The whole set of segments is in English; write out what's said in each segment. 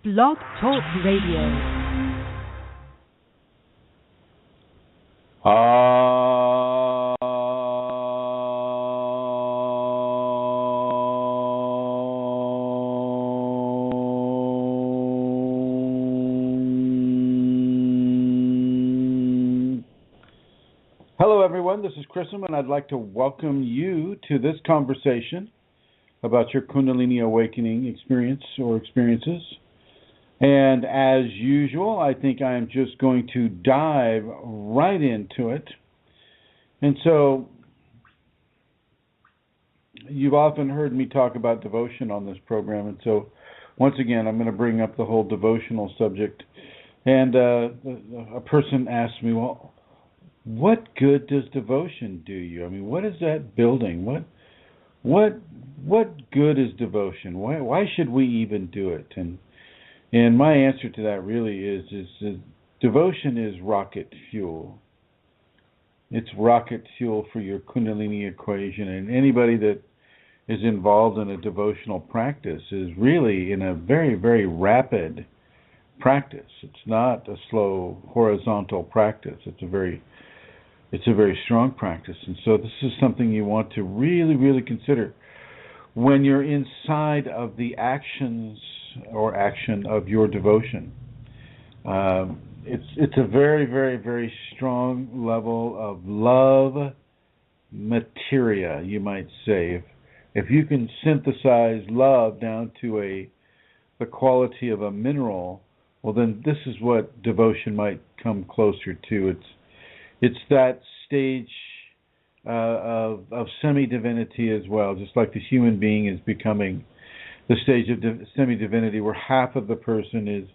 BlogTalk Radio. Hello everyone, this is Chrism, and I'd like to welcome you to this conversation about your Kundalini awakening experience or experiences. And as usual, I think I'm just going to dive right into it. And so, you've often heard me talk about devotion on this program, and so once again, I'm going to bring up the whole devotional subject. And a person asked me, well, what good does devotion do you? I mean, what is that building? What good is devotion? Why should we even do it? And my answer to that really is devotion is rocket fuel. It's rocket fuel for your Kundalini equation, and anybody that is involved in a devotional practice is really in a very, very rapid practice. It's not a slow horizontal practice. It's a very strong practice. And so this is something you want to really, really consider when you're inside of the actions or action of your devotion. It's a very, very, very strong level of love materia, you might say. If you can synthesize love down to the quality of a mineral, well, then this is what devotion might come closer to. It's that stage of semi-divinity as well, just like the human being is becoming the stage of semi-divinity, where half of the person is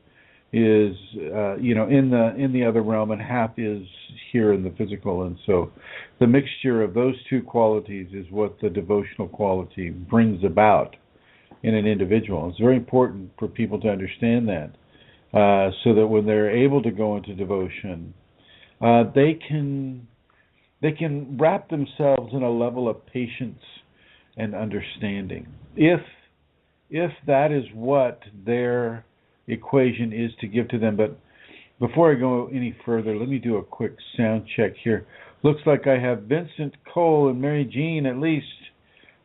in the other realm and half is here in the physical. And so the mixture of those two qualities is what the devotional quality brings about in an individual. It's very important for people to understand that, so that when they're able to go into devotion, they can wrap themselves in a level of patience and understanding, if that is what their equation is to give to them. But before I go any further, let me do a quick sound check here. Looks like I have Vincent, Cole, and Mary Jean at least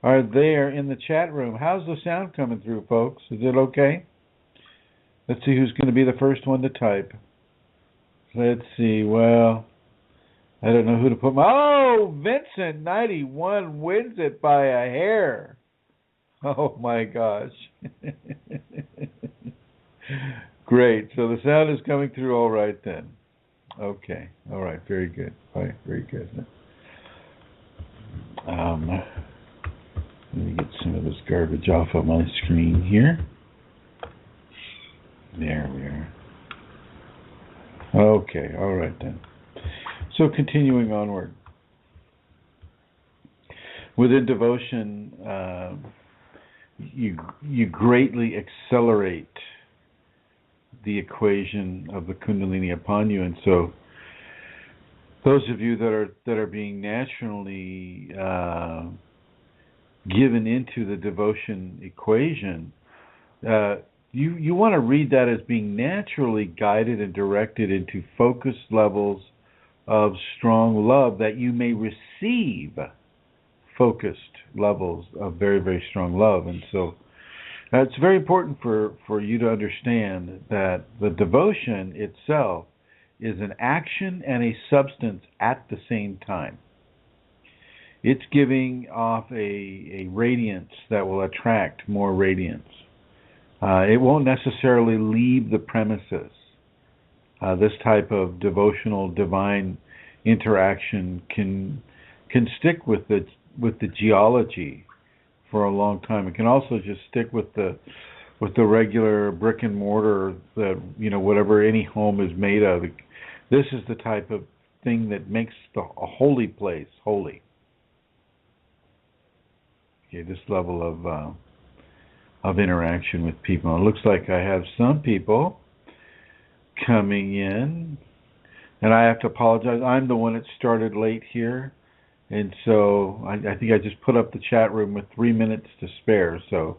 are there in the chat room. How's the sound coming through, folks? Is it okay? Let's see who's going to be the first one to type. Let's see. Well, I don't know who to put Vincent 91 wins it by a hair. Oh my gosh. Great. So the sound is coming through all right then. Okay. All right. Very good. All right. Very good. Let me get some of this garbage off of my screen here. There we are. Okay. All right then. So continuing onward. Within devotion, you greatly accelerate the equation of the Kundalini upon you, and so those of you that are being naturally given into the devotion equation, you want to read that as being naturally guided and directed into focused levels of strong love, that you may receive focused levels of very, very strong love. And so it's very important for you to understand that the devotion itself is an action and a substance at the same time. It's giving off a radiance that will attract more radiance. It won't necessarily leave the premises. This type of devotional divine interaction can stick with the geology for a long time. It can also just stick with the regular brick and mortar that whatever any home is made of. This is the type of thing that makes a holy place holy. Okay, this level of interaction with people. It looks like I have some people coming in, and I have to apologize. I'm the one that started late here, and so I think I just put up the chat room with 3 minutes to spare. So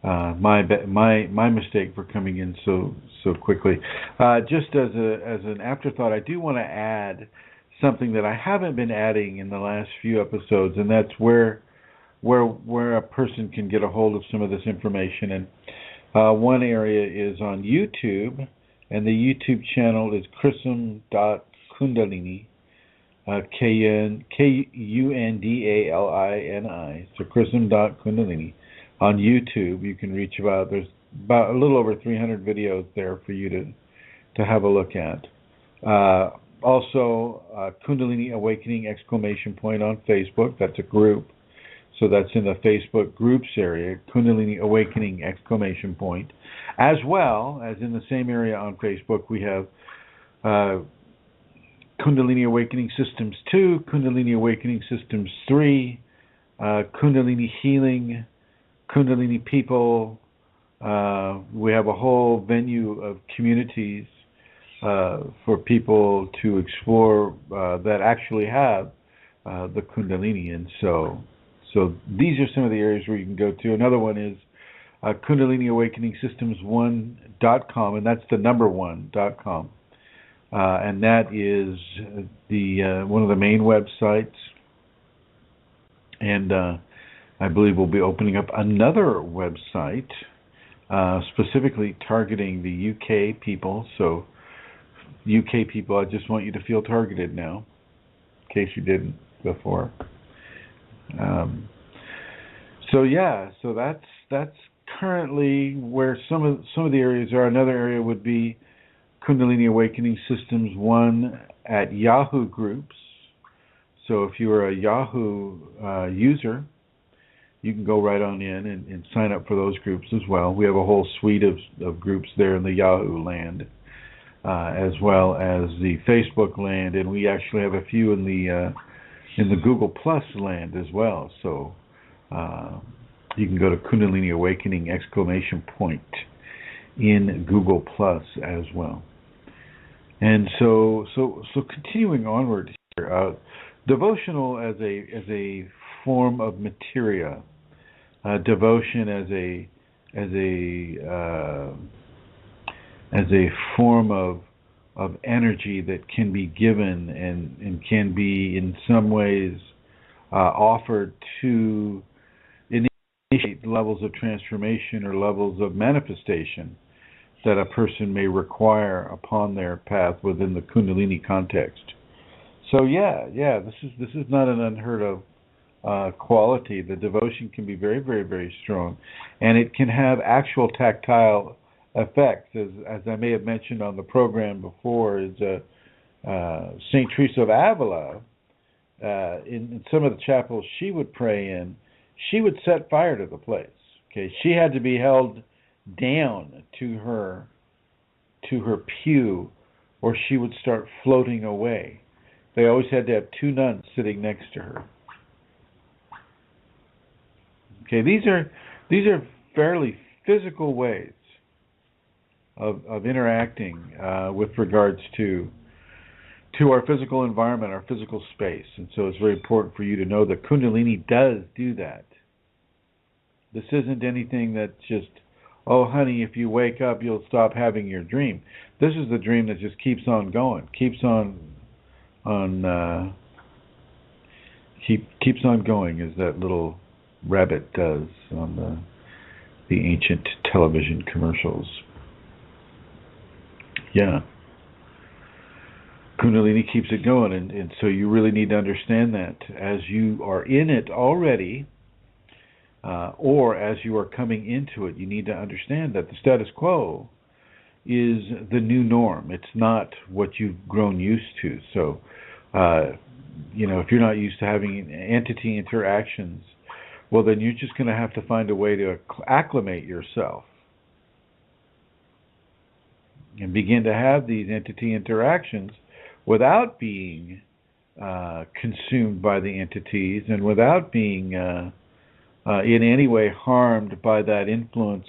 My mistake for coming in so quickly. Just as an afterthought, I do want to add something that I haven't been adding in the last few episodes, and that's where a person can get a hold of some of this information. And one area is on YouTube, and the YouTube channel is Chrism.Kundalini, Kundalini. So Chrism.Kundalini on YouTube. You can reach there's about a little over 300 videos there for you to have a look at. Also, Kundalini Awakening ! On Facebook. That's a group. So that's in the Facebook groups area, Kundalini Awakening ! As well as in the same area on Facebook, we have Kundalini Awakening Systems 2, Kundalini Awakening Systems 3, Kundalini Healing, Kundalini People. We have a whole venue of communities for people to explore that actually have the Kundalini. And so these are some of the areas where you can go to. Another one is Kundalini Awakening Systems1.com, and that's the number 1.com. And that is the one of the main websites. And I believe we'll be opening up another website specifically targeting the UK people. So UK people, I just want you to feel targeted now, in case you didn't before. So that's currently where some of the areas are. Another area would be Kundalini Awakening Systems 1 at Yahoo groups. So if you are a Yahoo user, you can go right on in and sign up for those groups as well. We have a whole suite of groups there in the Yahoo land, as well as the Facebook land, and we actually have a few in the Google Plus land as well. So you can go to Kundalini Awakening ! In Google Plus as well. And so continuing onward here, devotional as a form of materia, devotion as a form of energy that can be given and can be in some ways offered to initiate levels of transformation or levels of manifestation that a person may require upon their path within the Kundalini context. So this is not an unheard of quality. The devotion can be very, very, very strong, and it can have actual tactile effects, as I may have mentioned on the program before. Is Saint Teresa of Avila, in some of the chapels she would pray in, she would set fire to the place. Okay, she had to be held down to her pew, or she would start floating away. They always had to have two nuns sitting next to her. Okay, these are fairly physical ways of interacting with regards to our physical environment, our physical space. And so it's very important for you to know that Kundalini does do that. This isn't anything that just, oh honey, if you wake up you'll stop having your dream. This is the dream that just keeps on going, keeps on going, as that little rabbit does on the ancient television commercials. Yeah. Kundalini keeps it going, and so you really need to understand that as you are in it already, or as you are coming into it, you need to understand that the status quo is the new norm. It's not what you've grown used to. So, if you're not used to having entity interactions, well, then you're just going to have to find a way to acclimate yourself and begin to have these entity interactions without being consumed by the entities and without being in any way harmed by that influence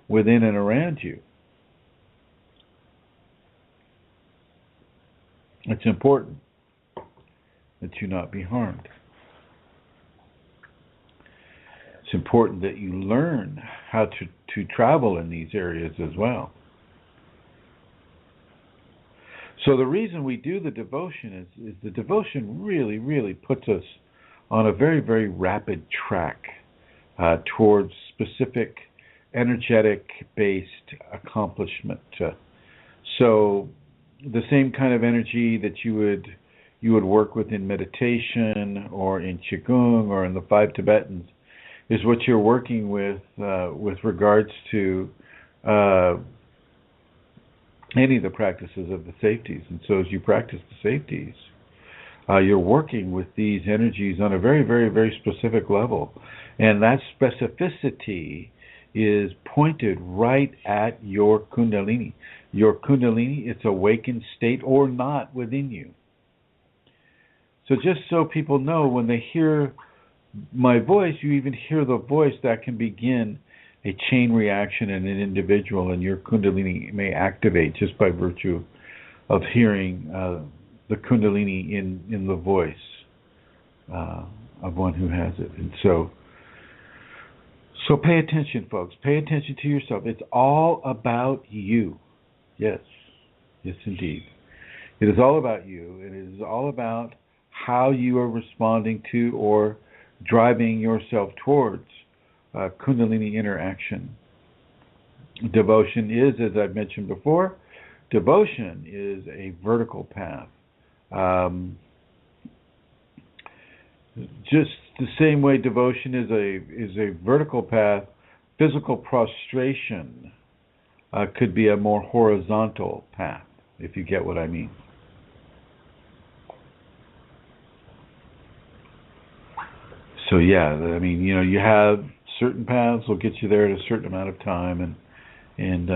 within and around you. It's important that you not be harmed. important that you learn how to travel in these areas as well. So the reason we do the devotion is the devotion really, really puts us on a very, very rapid track towards specific energetic-based accomplishment. So the same kind of energy that you would work with in meditation or in Qigong or in the 5 Tibetans is what you're working with regards to any of the practices of the safeties. And so as you practice the safeties, you're working with these energies on a very, very, very specific level. And that specificity is pointed right at your Kundalini. Your Kundalini, its awakened state or not within you. So just so people know, when they hear my voice, you even hear the voice, that can begin a chain reaction in an individual, and your Kundalini may activate just by virtue of hearing the Kundalini in the voice of one who has it. And so pay attention, folks. Pay attention to yourself. It's all about you. Yes. Yes, indeed. It is all about you. It is all about how you are responding to or driving yourself towards Kundalini interaction. Devotion is, as I've mentioned before, devotion is a vertical path. Just the same way devotion is a vertical path, physical prostration could be a more horizontal path, if you get what I mean. So yeah, I mean, you have certain paths will get you there at a certain amount of time, and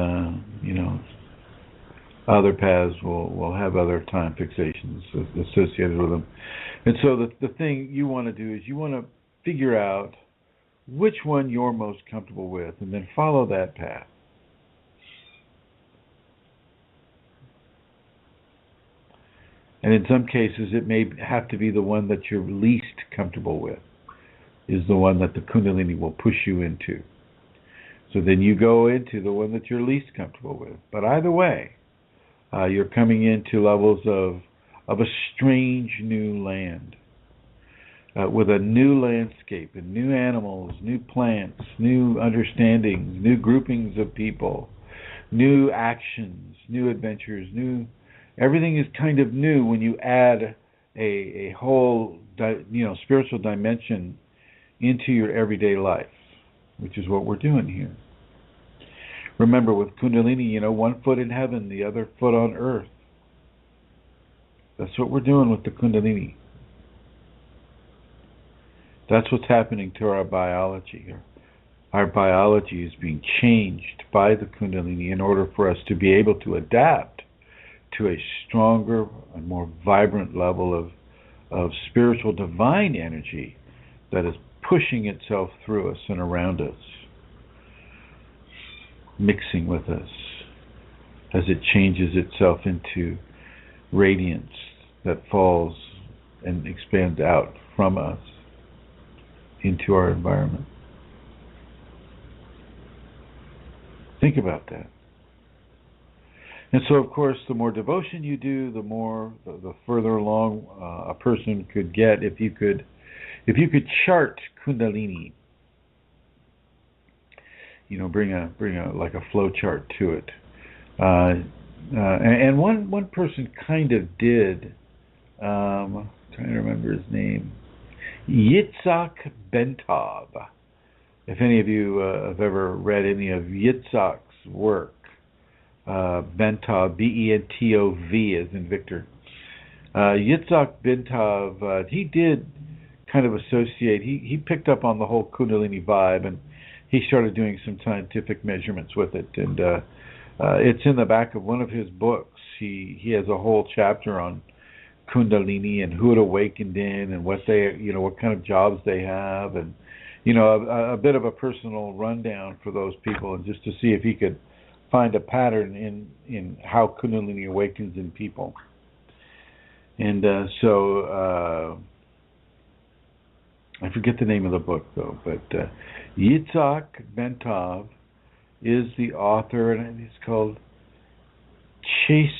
other paths will have other time fixations associated with them. And so the thing you want to do is you want to figure out which one you're most comfortable with, and then follow that path. And in some cases, it may have to be the one that you're least comfortable with, is the one that the Kundalini will push you into. So then you go into the one that you're least comfortable with. But either way, you're coming into levels of a strange new land, with a new landscape and new animals, new plants, new understandings, new groupings of people, new actions, new adventures, everything is kind of new when you add a whole spiritual dimension into your everyday life, which is what we're doing here. Remember, with Kundalini, one foot in heaven, the other foot on earth. That's what we're doing with the Kundalini. That's what's happening to our biology here. Our biology is being changed by the Kundalini in order for us to be able to adapt to a stronger and more vibrant level of spiritual divine energy that is pushing itself through us and around us, mixing with us as it changes itself into radiance that falls and expands out from us into our environment. Think about that. And so, of course, the more devotion you do, the further along a person could get. If you could chart Kundalini, bring a like a flow chart to it. And one person kind of did. I'm trying to remember his name. Yitzhak Bentov. If any of you have ever read any of Yitzhak's work, Bentov, B-E-N-T-O-V, as in Victor. Yitzhak Bentov, he did kind of associate. He picked up on the whole Kundalini vibe, and he started doing some scientific measurements with it. And it's in the back of one of his books. He has a whole chapter on Kundalini and who it awakened in, and what they, what kind of jobs they have, and a bit of a personal rundown for those people, and just to see if he could find a pattern in how Kundalini awakens in people. And so I forget the name of the book though, but Yitzhak Bentov is the author, and it's called Chase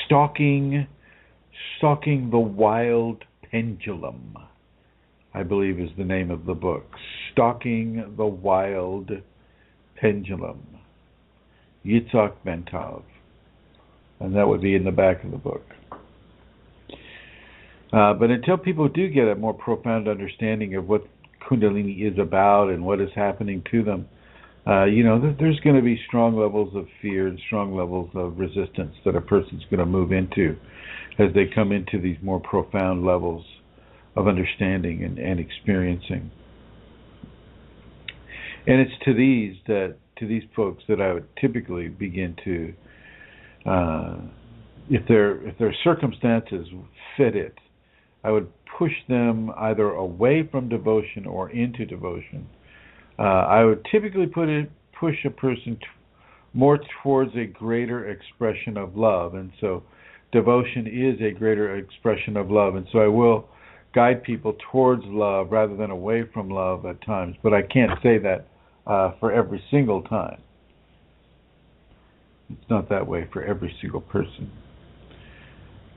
Stalking the Wild Pendulum, I believe is the name of the book. Stalking the Wild Pendulum. Yitzhak Bentov. And that would be in the back of the book. But until people do get a more profound understanding of what Kundalini is about and what is happening to them, there's going to be strong levels of fear and strong levels of resistance that a person's going to move into as they come into these more profound levels of understanding and experiencing. And it's to these folks that I would typically begin to, if their circumstances fit it, I would push them either away from devotion or into devotion. I would typically push a person more towards a greater expression of love, and so devotion is a greater expression of love, and so I will guide people towards love rather than away from love at times, but I can't say that for every single time. It's not that way for every single person.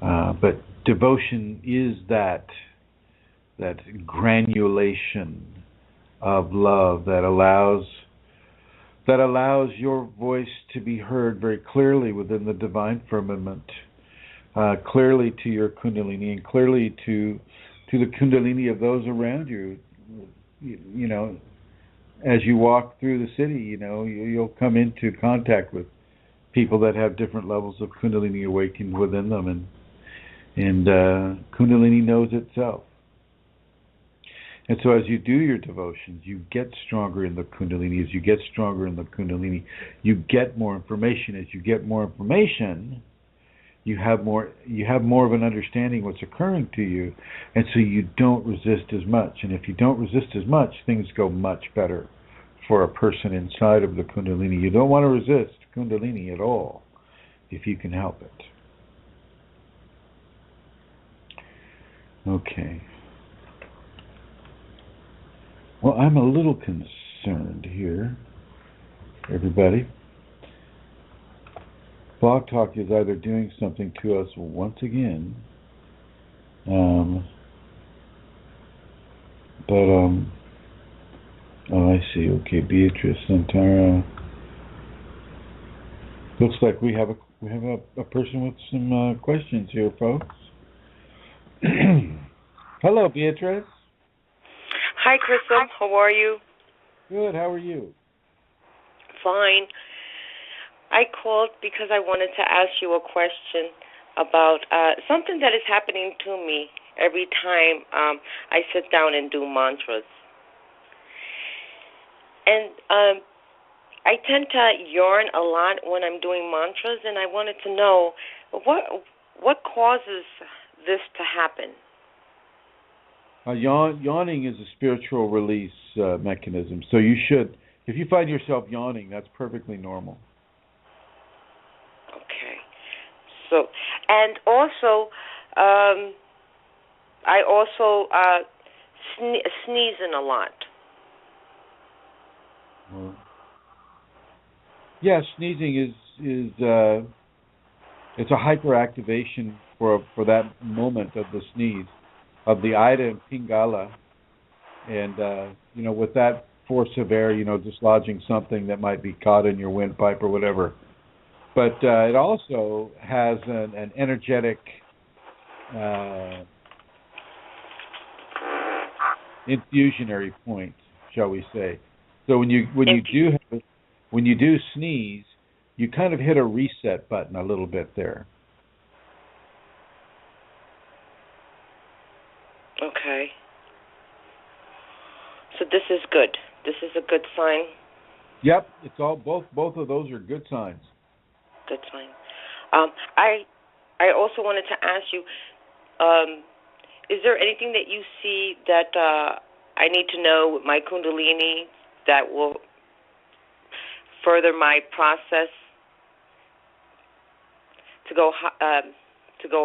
But devotion is that granulation of love that allows your voice to be heard very clearly within the divine firmament, clearly to your Kundalini and clearly to the Kundalini of those around you. You know, as you walk through the city, you'll come into contact with people that have different levels of Kundalini awakened within them, and Kundalini knows itself. And so as you do your devotions, you get stronger in the Kundalini. As you get stronger in the Kundalini, you get more information. As you get more information, you have more of an understanding what's occurring to you, and so you don't resist as much. And if you don't resist as much, things go much better for a person inside of the Kundalini. You don't want to resist Kundalini at all if you can help it. Okay. Well, I'm a little concerned here, everybody. BlogTalk is either doing something to us once again, oh, I see. Okay, Beatrice, Santara. Looks like we have a person with some questions here, folks. Hello, Beatrice. Hi, Chrism. How are you? Good. How are you? Fine. I called because I wanted to ask you a question about something that is happening to me every time I sit down and do mantras. And I tend to yarn a lot when I'm doing mantras, and I wanted to know what causes this to happen. Yawning is a spiritual release mechanism. So you should, if you find yourself yawning, that's perfectly normal. Okay. So, and also, I also sneezing a lot. Well, yeah, sneezing is it's a hyperactivation for that moment of the sneeze, of the Ida and Pingala, and with that force of air, dislodging something that might be caught in your windpipe or whatever. But it also has an energetic infusionary point, shall we say? So when you do sneeze, you kind of hit a reset button a little bit there. Okay. So this is good. This is a good sign. Yep, it's all both of those are good signs. Good sign. I also wanted to ask you, is there anything that you see that I need to know with my Kundalini that will further my process to go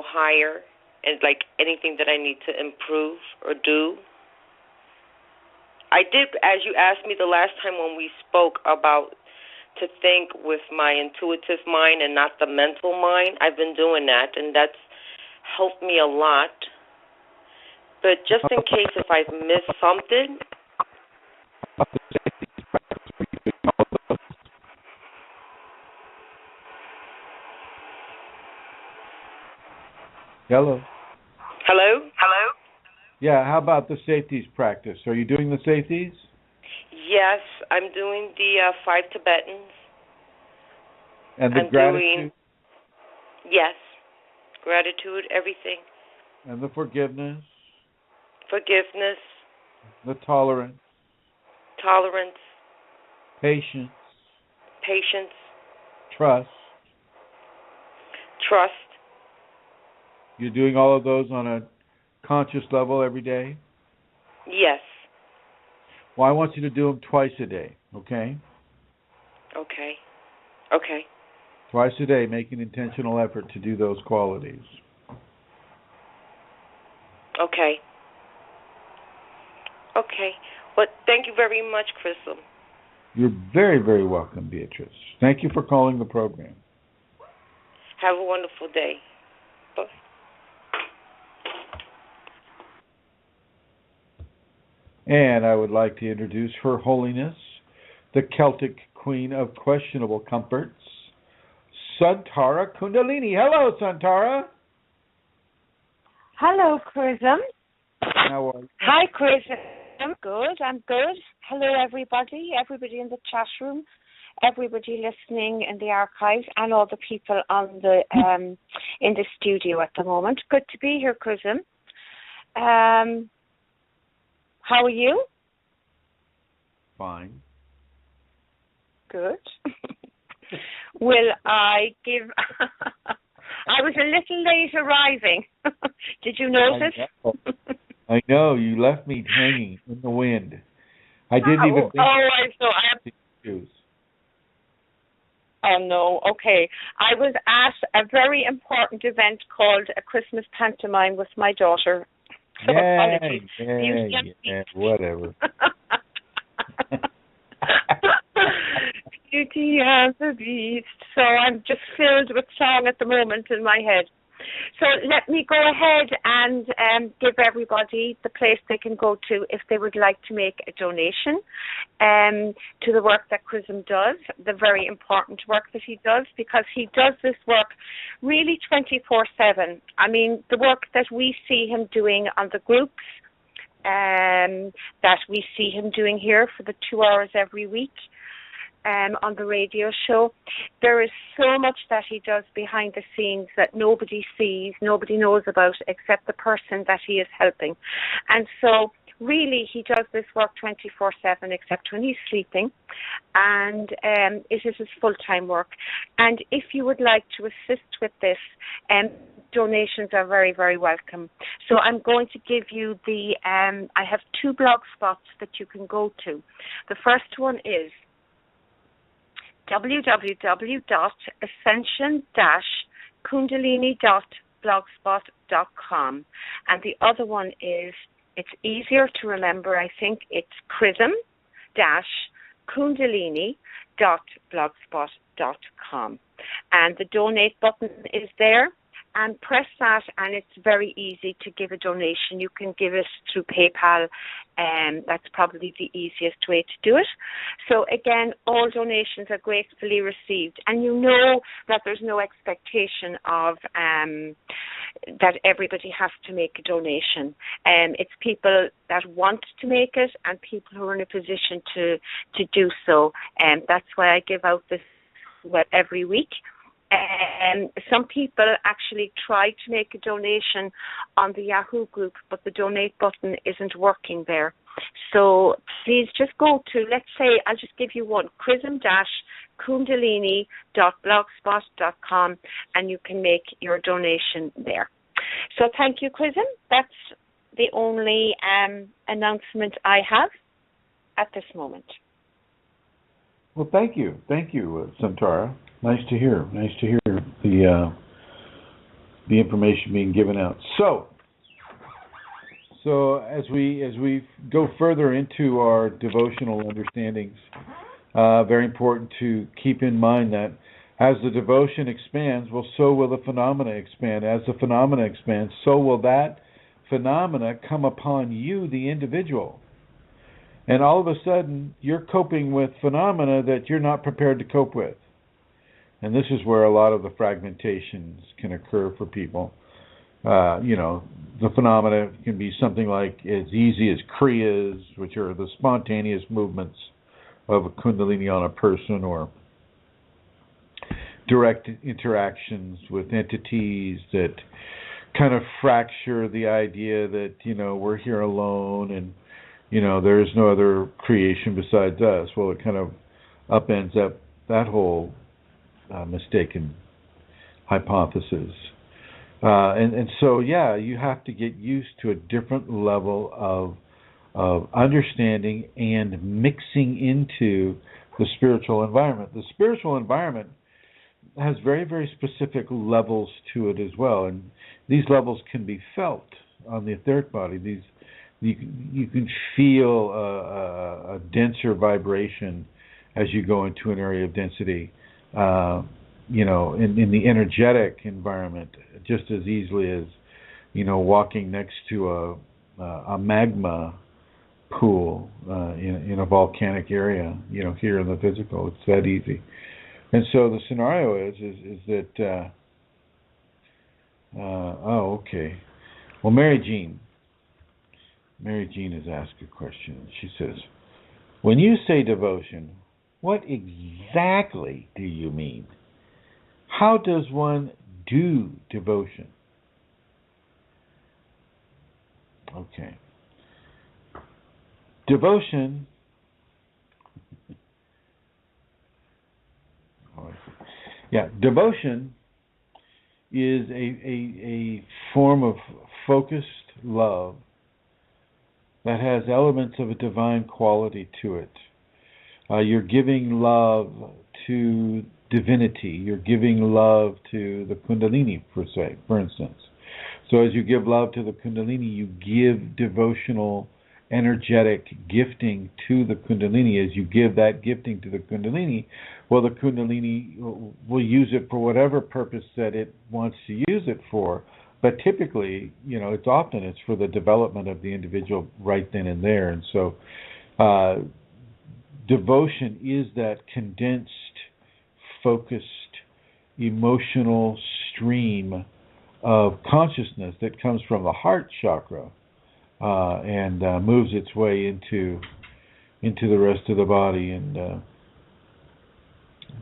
higher, and like anything that I need to improve or do? I did, as you asked me the last time when we spoke about to think with my intuitive mind and not the mental mind. I've been doing that, and that's helped me a lot. But just in case if I've missed something. Hello. Hello? Hello? Yeah, how about the safeties practice? Are you doing the safeties? Yes, I'm doing the 5 Tibetans. And the gratitude? Yes, gratitude, everything. And the forgiveness? Forgiveness. The tolerance? Tolerance. Patience? Patience. Trust? Trust. You're doing all of those on a conscious level every day? Yes. Well, I want you to do them twice a day, okay? Okay. Okay. Twice a day, make an intentional effort to do those qualities. Okay. Okay. Well, thank you very much, Chrism. You're very, very welcome, Beatrice. Thank you for calling the program. Have a wonderful day. Bye. And I would like to introduce Her Holiness, the Celtic Queen of Questionable Comforts, Santara Kundalini. Hello, Santara. Hello, Chrism. How are you? Hi, Chrism. I'm good. Hello, everybody in the chat room, everybody listening in the archive, and all the people on the in the studio at the moment. Good to be here, Chrism. How are you? Fine. Good. Will I give... I was a little late arriving. Did you notice? I know. You left me hanging in the wind. I didn't even think I saw. Oh, no. Okay. I was at a very important event called a Christmas pantomime with my daughter. So yeah, whatever. Beauty and the Beast. So I'm just filled with song at the moment in my head. So let me go ahead and give everybody the place they can go to if they would like to make a donation to the work that Chrism does, the very important work that he does, because he does this work really 24/7. I mean, the work that we see him doing on the groups, that we see him doing here for the 2 hours every week, on the radio show. There is so much that he does behind the scenes that nobody sees, nobody knows about except the person that he is helping. And so really he does this work 24/7 except when he's sleeping, and it is his full-time work. And if you would like to assist with this, donations are very, very welcome. So I'm going to give you I have 2 blog spots that you can go to. The first one is www.ascension-kundalini.blogspot.com, and the other one is, it's easier to remember, I think it's chrism-kundalini.blogspot.com, and the donate button is there. And press that, and it's very easy to give a donation. You can give it through PayPal, and that's probably the easiest way to do it. So again, all donations are gratefully received, and you know that there's no expectation of that everybody has to make a donation. It's people that want to make it, and people who are in a position to do so. And that's why I give out this every week. Some people actually try to make a donation on the Yahoo group, but the donate button isn't working there. So please just go to, let's say, I'll just give you one, chrism-kundalini.blogspot.com, and you can make your donation there. So thank you, Chrism. That's the only announcement I have at this moment. Well, thank you, Santara. Nice to hear the information being given out. So So as we go further into our devotional understandings, very important to keep in mind that as the devotion expands, well, so will the phenomena expand. As the phenomena expands, so will that phenomena come upon you, the individual. And all of a sudden, you're coping with phenomena that you're not prepared to cope with. And this is where a lot of the fragmentations can occur for people. The phenomena can be something like as easy as kriyas, which are the spontaneous movements of a Kundalini on a person, or direct interactions with entities that kind of fracture the idea that, we're here alone and, there is no other creation besides us. Well, it kind of upends up that whole mistaken hypothesis. And so, you have to get used to a different level of understanding and mixing into the spiritual environment. The spiritual environment has very, very specific levels to it as well, and these levels can be felt on the etheric body. You can feel a denser vibration as you go into an area of density. In the energetic environment, just as easily as, walking next to a magma pool in a volcanic area, here in the physical. It's that easy. And so the scenario is that, okay. Well, Mary Jean has asked a question. She says, when you say devotion, what exactly do you mean? How does one do devotion? Okay. Devotion devotion is a form of focused love that has elements of a divine quality to it. You're giving love to divinity. You're giving love to the Kundalini, for instance. So as you give love to the Kundalini, you give devotional, energetic gifting to the Kundalini. As you give that gifting to the Kundalini, well, the Kundalini will use it for whatever purpose that it wants to use it for. But typically, it's for the development of the individual right then and there. And so devotion is that condensed, focused, emotional stream of consciousness that comes from the heart chakra and moves its way into the rest of the body. And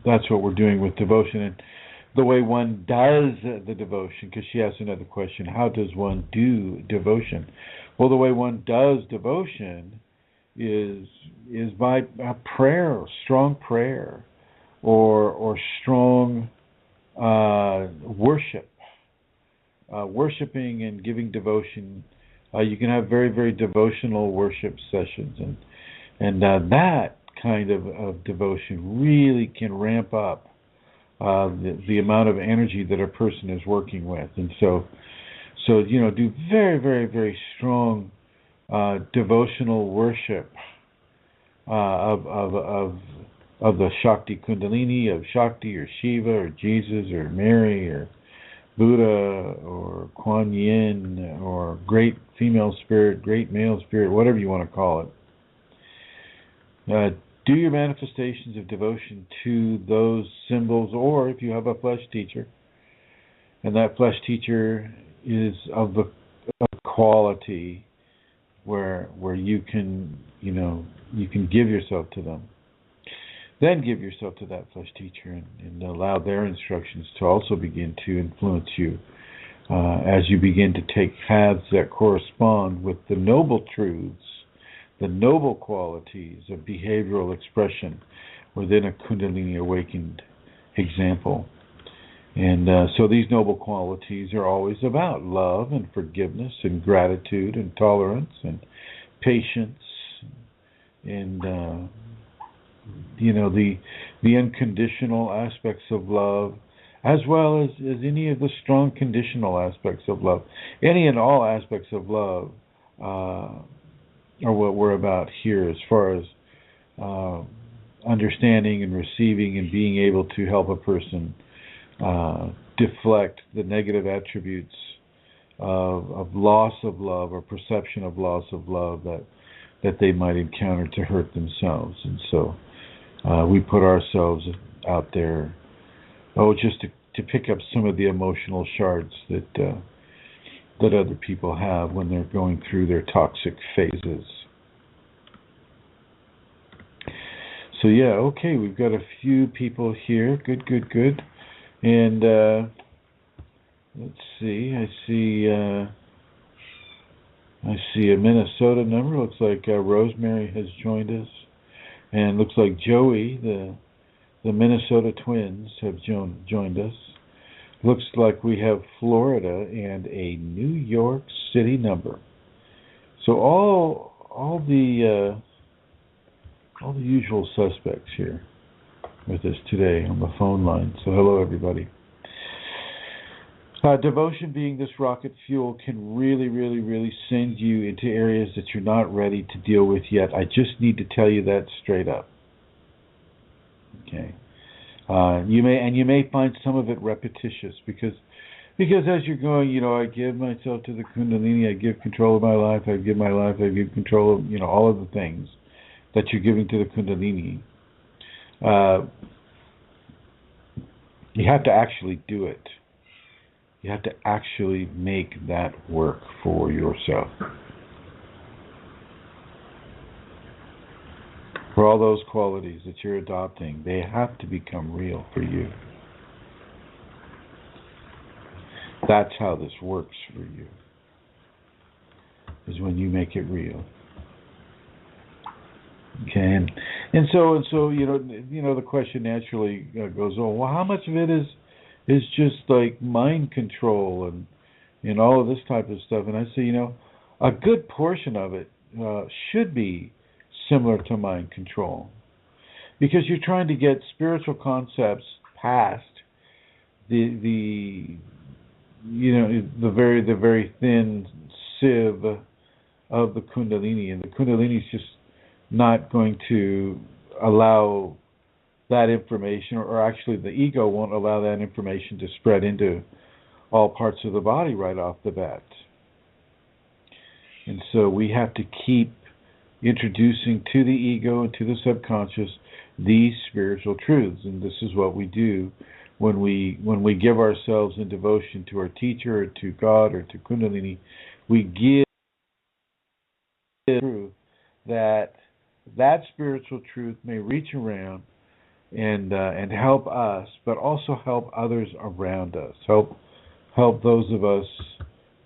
that's what we're doing with devotion. And the way one does the devotion, because she asked another question, how does one do devotion? Well, the way one does devotion is by a prayer, strong prayer, or strong worship, worshiping and giving devotion. You can have very, very devotional worship sessions, and that kind of devotion really can ramp up the amount of energy that a person is working with. And so do very, very, very strong devotional worship of the Shakti Kundalini, of Shakti or Shiva or Jesus or Mary or Buddha or Kuan Yin or great female spirit, great male spirit, whatever you want to call it. Do your manifestations of devotion to those symbols, or if you have a flesh teacher, and that flesh teacher is of the quality where you can give yourself to them. Then give yourself to that flesh teacher and allow their instructions to also begin to influence you as you begin to take paths that correspond with the noble truths, the noble qualities of behavioral expression within a Kundalini awakened example. And so these noble qualities are always about love and forgiveness and gratitude and tolerance and patience and the unconditional aspects of love, as well as any of the strong conditional aspects of love. Any and all aspects of love or what we're about here, as far as understanding and receiving and being able to help a person deflect the negative attributes of loss of love or perception of loss of love that they might encounter to hurt themselves. And so we put ourselves out there, just to pick up some of the emotional shards that other people have when they're going through their toxic phases. So yeah, okay, we've got a few people here. Good. And let's see. I see a Minnesota number. Looks like Rosemary has joined us, and looks like Joey, the Minnesota Twins, have joined us. Looks like we have Florida and a New York City number. So all the usual suspects here with us today on the phone line. So hello, everybody. Devotion, being this rocket fuel, can really send you into areas that you're not ready to deal with yet. I just need to tell you that straight up. Okay. You may find some of it repetitious because as you're going, I give myself to the Kundalini, I give control of my life, I give my life, I give control of, all of the things that you're giving to the Kundalini. You have to actually do it. You have to actually make that work for yourself. For all those qualities that you're adopting, they have to become real for you. That's how this works for you, is when you make it real. Okay, and so the question naturally goes, well, how much of it is just like mind control and all of this type of stuff? And I say, a good portion of it should be similar to mind control, because you're trying to get spiritual concepts past the very thin sieve of the Kundalini, and the Kundalini is just not going to allow that information, or actually the ego won't allow that information to spread into all parts of the body right off the bat. And so we have to keep introducing to the ego and to the subconscious these spiritual truths, and this is what we do when we give ourselves in devotion to our teacher or to God or to Kundalini. We give the truth that spiritual truth may reach around and help us, but also help others around us. Help those of us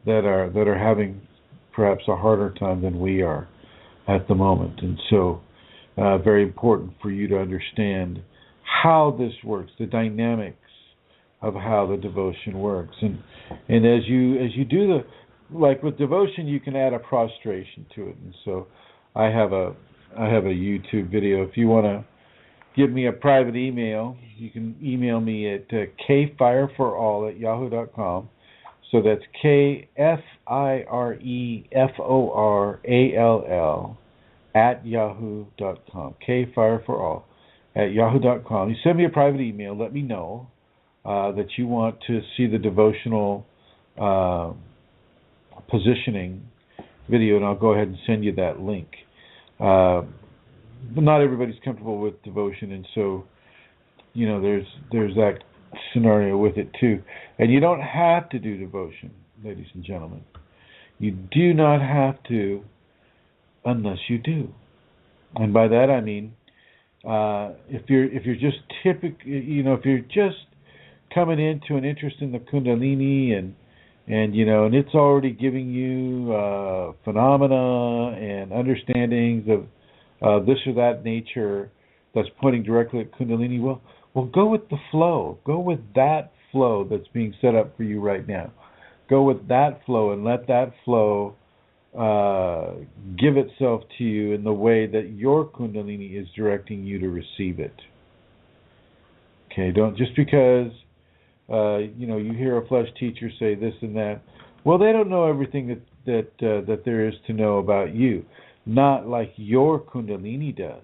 that are having perhaps a harder time than we are at the moment. And so very important for you to understand how this works, the dynamics of how the devotion works. And as you do like with devotion, you can add a prostration to it. And so I have a YouTube video. If you want to give me a private email, you can email me at kfireforall@yahoo.com. So that's KFIREFORALL @yahoo.com. kfireforall@yahoo.com. You send me a private email. Let me know that you want to see the devotional positioning video, and I'll go ahead and send you that link. But not everybody's comfortable with devotion, and so there's that scenario with it too. And you don't have to do devotion, ladies and gentlemen. You do not have to, unless you do. And by that I mean, if you're just if you're just coming into an interest in the Kundalini and it's already giving you phenomena and understandings of this or that nature that's pointing directly at Kundalini, well, go with the flow. Go with that flow that's being set up for you right now. Go with that flow and let that flow give itself to you in the way that your Kundalini is directing you to receive it. Okay, don't just because you hear a flesh teacher say this and that. Well, they don't know everything that there is to know about you, not like your Kundalini does.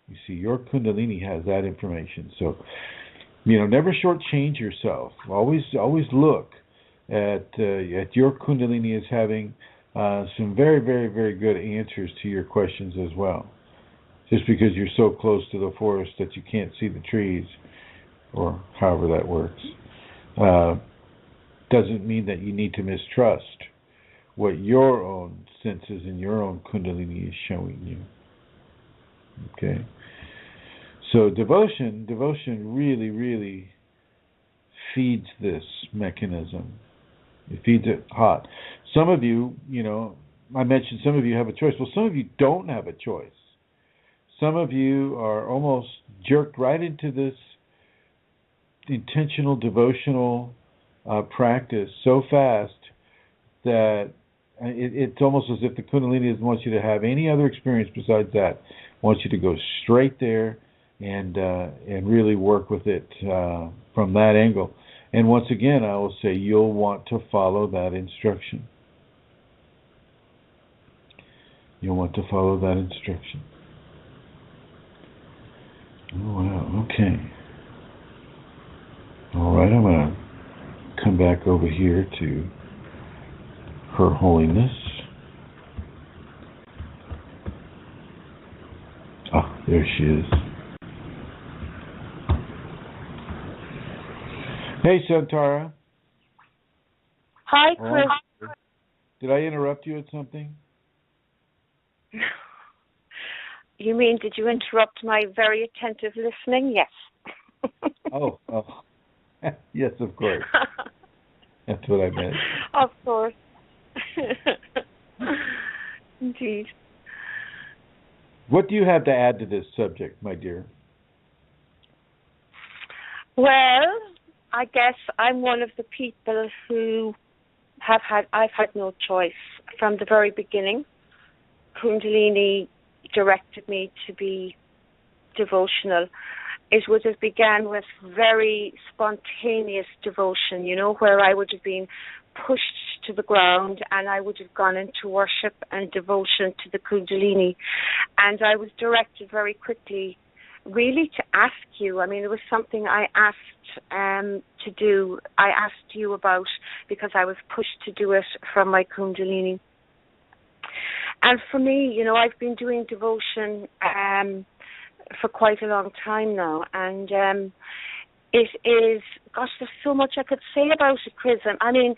You see, your Kundalini has that information. So, never shortchange yourself. Always look at your Kundalini as having some very, very, very good answers to your questions as well. Just because you're so close to the forest that you can't see the trees, or however that works, doesn't mean that you need to mistrust what your own senses and your own Kundalini is showing you. Okay? So devotion really, really feeds this mechanism. It feeds it hot. Some of you, I mentioned some of you have a choice. Well, some of you don't have a choice. Some of you are almost jerked right into this intentional devotional practice so fast that it's almost as if the Kundalini doesn't want you to have any other experience besides that. It wants you to go straight there and really work with it from that angle. And once again, I will say you'll want to follow that instruction. You'll want to follow that instruction. Oh, wow. Okay. All right, I'm going to come back over here to Her Holiness. Ah, there she is. Hey, Santara. Hi, Chris. Did I interrupt you at something? You mean, did you interrupt my very attentive listening? Yes. Oh. Yes, of course. That's what I meant. Of course. Indeed. What do you have to add to this subject, my dear? Well, I guess I'm one of the people who I've had no choice from the very beginning. Kundalini directed me to be devotional. It would have began with very spontaneous devotion, where I would have been pushed to the ground and I would have gone into worship and devotion to the Kundalini. And I was directed very quickly really to ask you. I mean, it was something I asked to do. I asked you about because I was pushed to do it from my Kundalini. And for me, I've been doing devotion for quite a long time now, and it is, gosh, there's so much I could say about it, Chrism. I mean,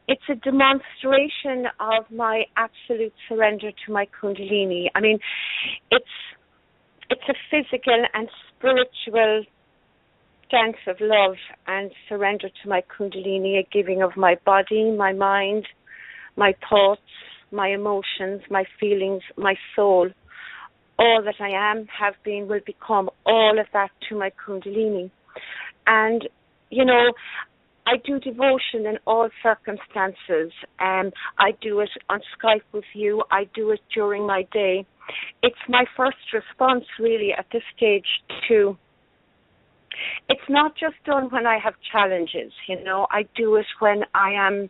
it's a demonstration of my absolute surrender to my Kundalini. I mean, it's a physical and spiritual dance of love and surrender to my Kundalini, a giving of my body, my mind, my thoughts, my emotions, my feelings, my soul. All that I am, have been, will become, all of that to my Kundalini. And, I do devotion in all circumstances. I do it on Skype with you. I do it during my day. It's my first response, really, at this stage, to... It's not just done when I have challenges, I do it when I am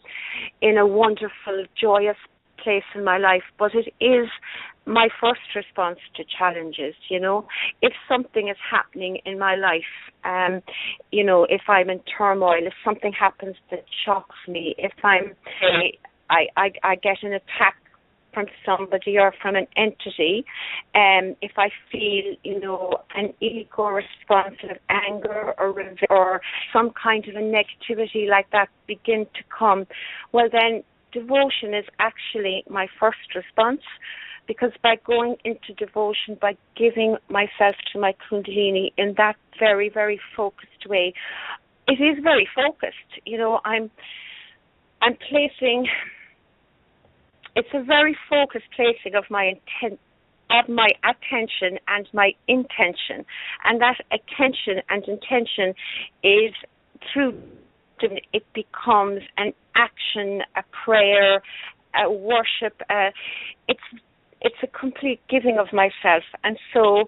in a wonderful, joyous place in my life, but it is my first response to challenges. If something is happening in my life, if I'm in turmoil, if something happens that shocks me, if I get an attack from somebody or from an entity, if I feel, an ego response of anger or some kind of a negativity like that begin to come, well then devotion is actually my first response, because by going into devotion, by giving myself to my Kundalini in that very, very focused way, it is very focused. I'm placing... It's a very focused placing of my attention and my intention, and that attention and intention is through. It becomes an action, a prayer, a worship. It's a complete giving of myself, and so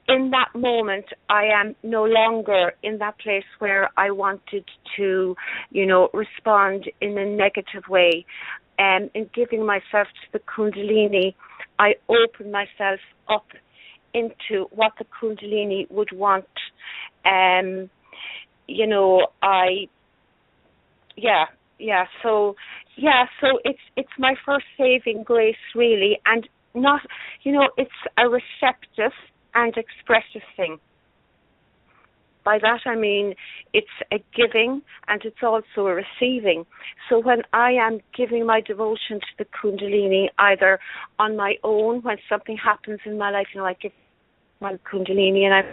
in that moment, I am no longer in that place where I wanted to, respond in a negative way. And in giving myself to the Kundalini, I open myself up into what the Kundalini would want. So it's my first saving grace, really, and not, it's a receptive and expressive thing. By that I mean it's a giving and it's also a receiving. So when I am giving my devotion to the Kundalini, either on my own, when something happens in my life, I give my Kundalini and I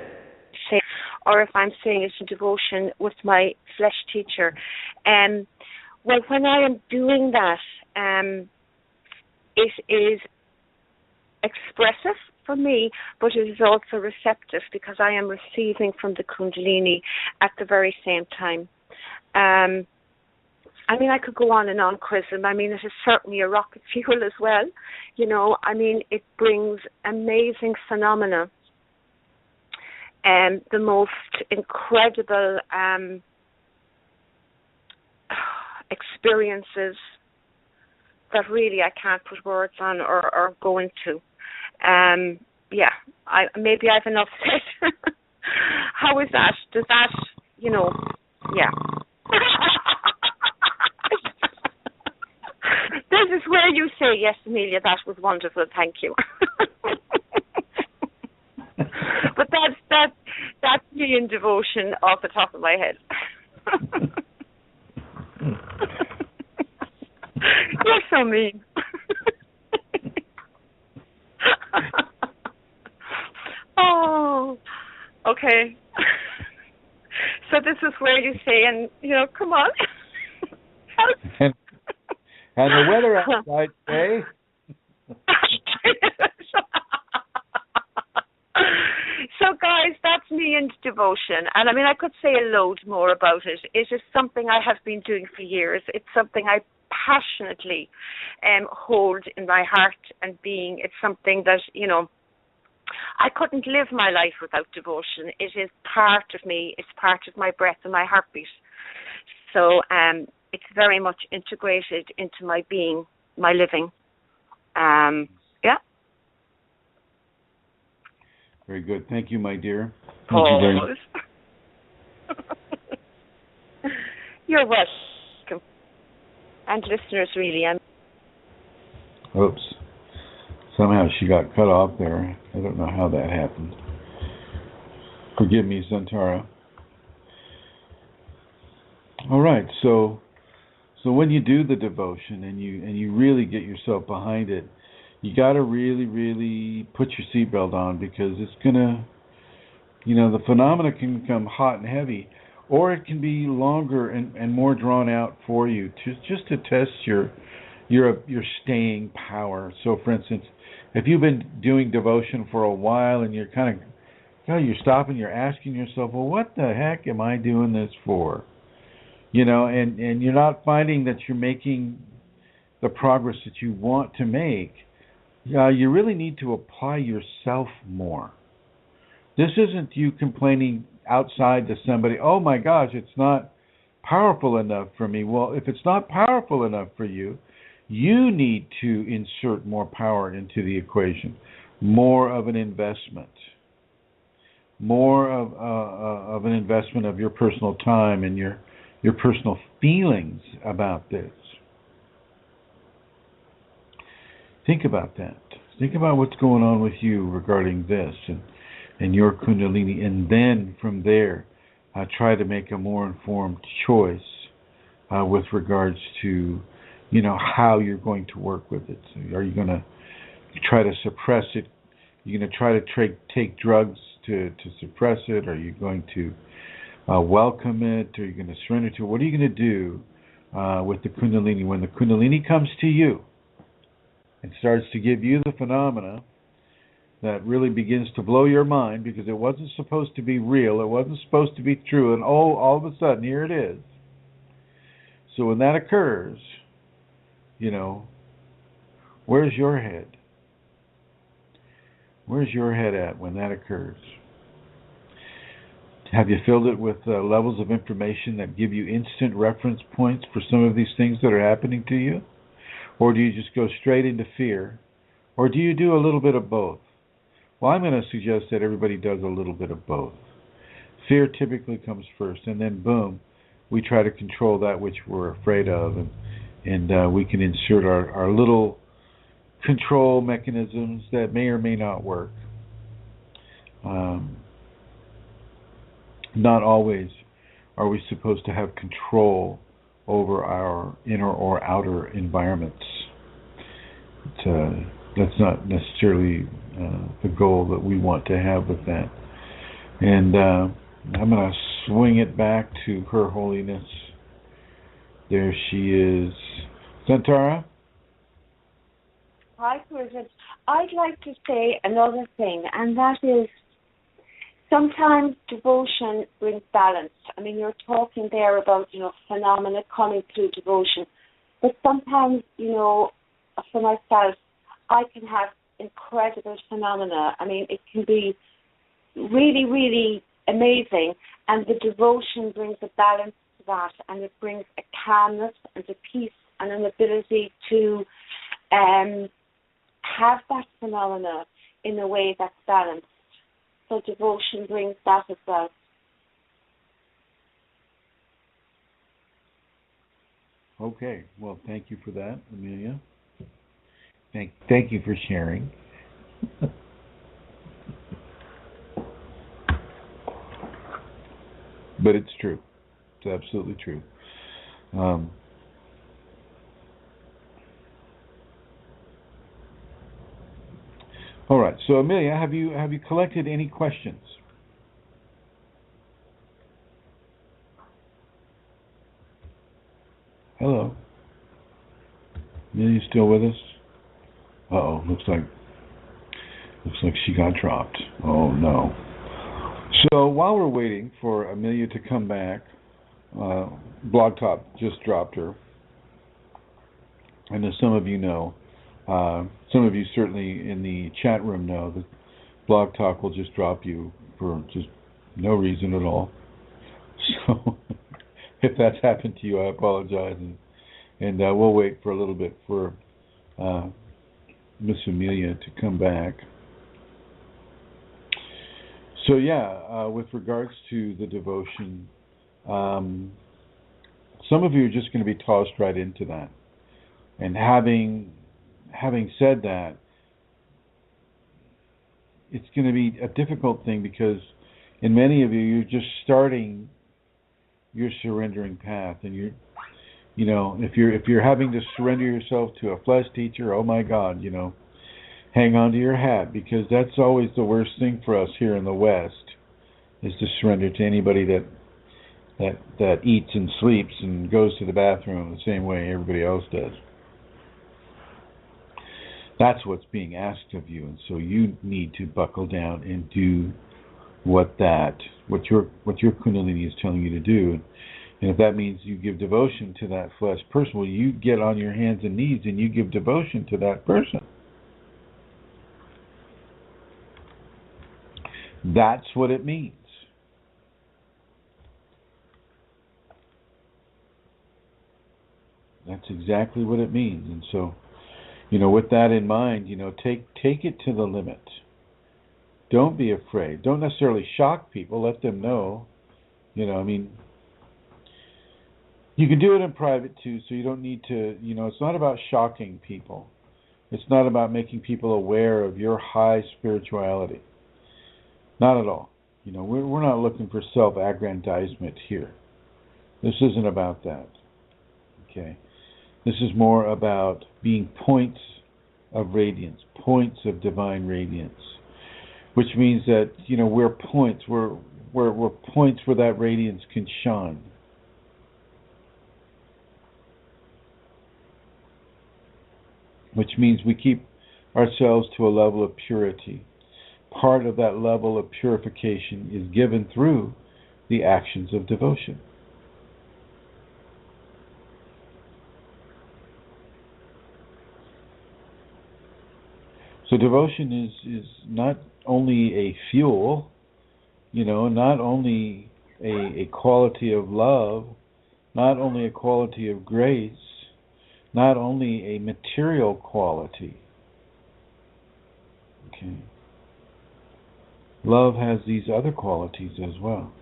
say, or if I'm saying it in devotion with my flesh teacher. Well, when I am doing that, it is expressive for me, but it is also receptive because I am receiving from the Kundalini at the very same time. I could go on and on, Chrism. It is certainly a rocket fuel as well. It brings amazing phenomena and the most incredible experiences that really I can't put words on or go into. Maybe I've enough said. How is that? Does that, yeah. This is where you say, yes, Amelia, that was wonderful, thank you. But that's me in devotion off the top of my head. You're so mean. Oh, okay. So this is where you say, and come on. and the weather outside today. So guys, that's me in devotion. And I could say a load more about it. It is something I have been doing for years. It's something I passionately hold in my heart and being. It's something that, I couldn't live my life without devotion. It is part of me. It's part of my breath and my heartbeat. So it's very much integrated into my being, my living. Yeah. Very good. Thank you, my dear. Thank you very much. You're welcome. And listeners, really. Oops. Somehow she got cut off there. I don't know how that happened. Forgive me, Santara. All right. So when you do the devotion and you really get yourself behind it, you got to really, really put your seatbelt on because it's gonna, the phenomena can become hot and heavy, or it can be longer and more drawn out for you just to test your staying power. So, for instance, if you've been doing devotion for a while and you're kind of, you're stopping, you're asking yourself, well, what the heck am I doing this for? And you're not finding that you're making the progress that you want to make. You really need to apply yourself more. This isn't you complaining outside to somebody, oh my gosh, it's not powerful enough for me. Well, if it's not powerful enough for you, you need to insert more power into the equation, more of an investment, more of an investment of your personal time and your personal feelings about this. Think about that. Think about what's going on with you regarding this and your Kundalini, and then from there, try to make a more informed choice with regards to, how you're going to work with it. So are you going to try to suppress it? Are you going to try to take drugs to suppress it? Are you going to welcome it? Are you going to surrender to it? What are you going to do with the Kundalini? When the Kundalini comes to you and starts to give you the phenomena that really begins to blow your mind because it wasn't supposed to be real, it wasn't supposed to be true, and all of a sudden, here it is. So when that occurs, where's your head? Where's your head at when that occurs? Have you filled it with levels of information that give you instant reference points for some of these things that are happening to you? Or do you just go straight into fear? Or do you do a little bit of both? Well, I'm going to suggest that everybody does a little bit of both. Fear typically comes first, and then boom, we try to control that which we're afraid of, and we can insert our little control mechanisms that may or may not work. Not always are we supposed to have control over our inner or outer environments. That's not necessarily the goal that we want to have with that. And I'm going to swing it back to Her Holiness. There she is. Santara? Hi, Chrism. I'd like to say another thing, and that is sometimes devotion brings balance. I mean, you're talking there about, phenomena coming through devotion. But sometimes, for myself, I can have incredible phenomena. I mean, it can be really, really amazing. And the devotion brings a balance to that. And it brings a calmness and a peace and an ability to have that phenomena in a way that's balanced. So devotion brings that as well. Okay. Well, thank you for that, Amelia. Thank you for sharing. But it's true. It's absolutely true. All right. So, Amelia, have you collected any questions? Hello. Amelia still with us? Uh-oh. Looks like she got dropped. Oh no. So while we're waiting for Amelia to come back, BlogTalk just dropped her. And as some of you know, some of you certainly in the chat room know that BlogTalk will just drop you for just no reason at all. So if that's happened to you, I apologize, and we'll wait for a little bit for Miss Amelia to come back. So yeah, with regards to the devotion, some of you are just going to be tossed right into that. And having said that, it's going to be a difficult thing because in many of you, you're just starting your surrendering path, and if you're having to surrender yourself to a flesh teacher, oh my God, hang on to your hat, because that's always the worst thing for us here in the West, is to surrender to anybody that eats and sleeps and goes to the bathroom the same way everybody else does. That's what's being asked of you, and so you need to buckle down and do what your Kunalini is telling you to do. And if that means you give devotion to that flesh person, well, you get on your hands and knees and you give devotion to that person. That's what it means. That's exactly what it means. And so, with that in mind, take it to the limit. Don't be afraid. Don't necessarily shock people. Let them know. You can do it in private too, so you don't need to, it's not about shocking people. It's not about making people aware of your high spirituality. Not at all. We're not looking for self-aggrandizement here. This isn't about that. Okay? This is more about being points of radiance, points of divine radiance, which means that, we're points, we're points where that radiance can shine. Which means we keep ourselves to a level of purity. Part of that level of purification is given through the actions of devotion. So devotion is not only a fuel, not only a quality of love, not only a quality of grace, not only a material quality. Okay. Love has these other qualities as well.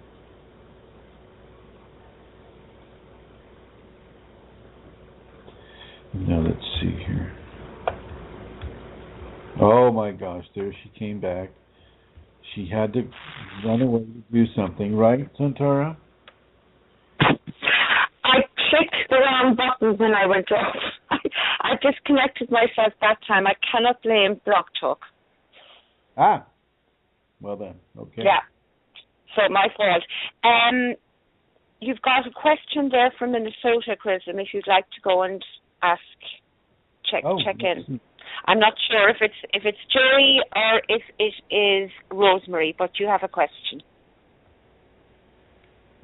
Now let's see here. Oh my gosh, there she came back. She had to run away to do something, right, Santara? I clicked the wrong buttons and I went off. I disconnected myself that time. I cannot blame BlogTalk. Ah, well then, okay. Yeah, so my fault. You've got a question there from Minnesota, Chrism, if you'd like to go and ask, check in. I'm not sure if it's Jerry or if it is Rosemary, but you have a question.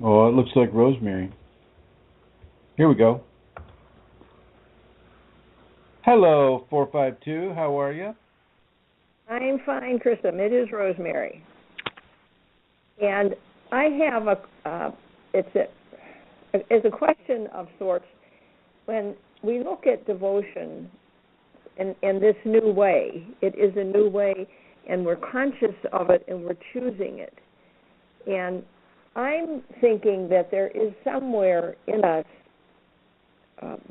Oh, it looks like Rosemary. Here we go. Hello, 452. How are you? I'm fine, Chrism. It is Rosemary, and I have it's a question of sorts. When we look at devotion in this new way, it is a new way, and we're conscious of it, and we're choosing it. And I'm thinking that there is somewhere in us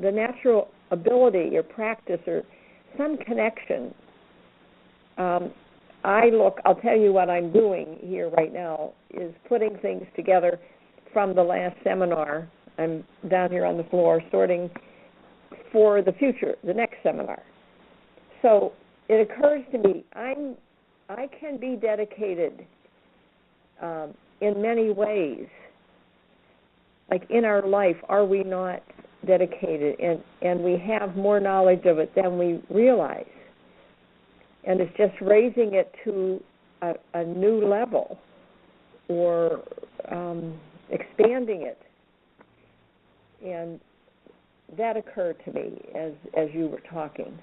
the natural ability or practice or some connection. I'll tell you what I'm doing here right now is putting things together from the last seminar. I'm down here on the floor sorting for the future, the next seminar. So it occurs to me I can be dedicated in many ways. Like in our life, are we not dedicated? And we have more knowledge of it than we realize. And it's just raising it to a new level or expanding it. And that occurred to me as you were talking.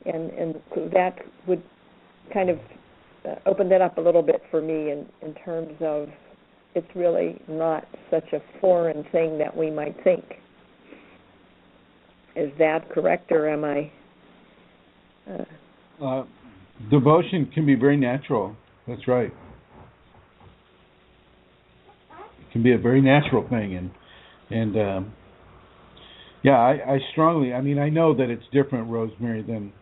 And that would kind of open that up a little bit for me in terms of it's really not such a foreign thing that we might think. Is that correct, or am I... Devotion can be very natural. That's right. It can be a very natural thing, and I strongly. I mean, I know that it's different, Rosemary, than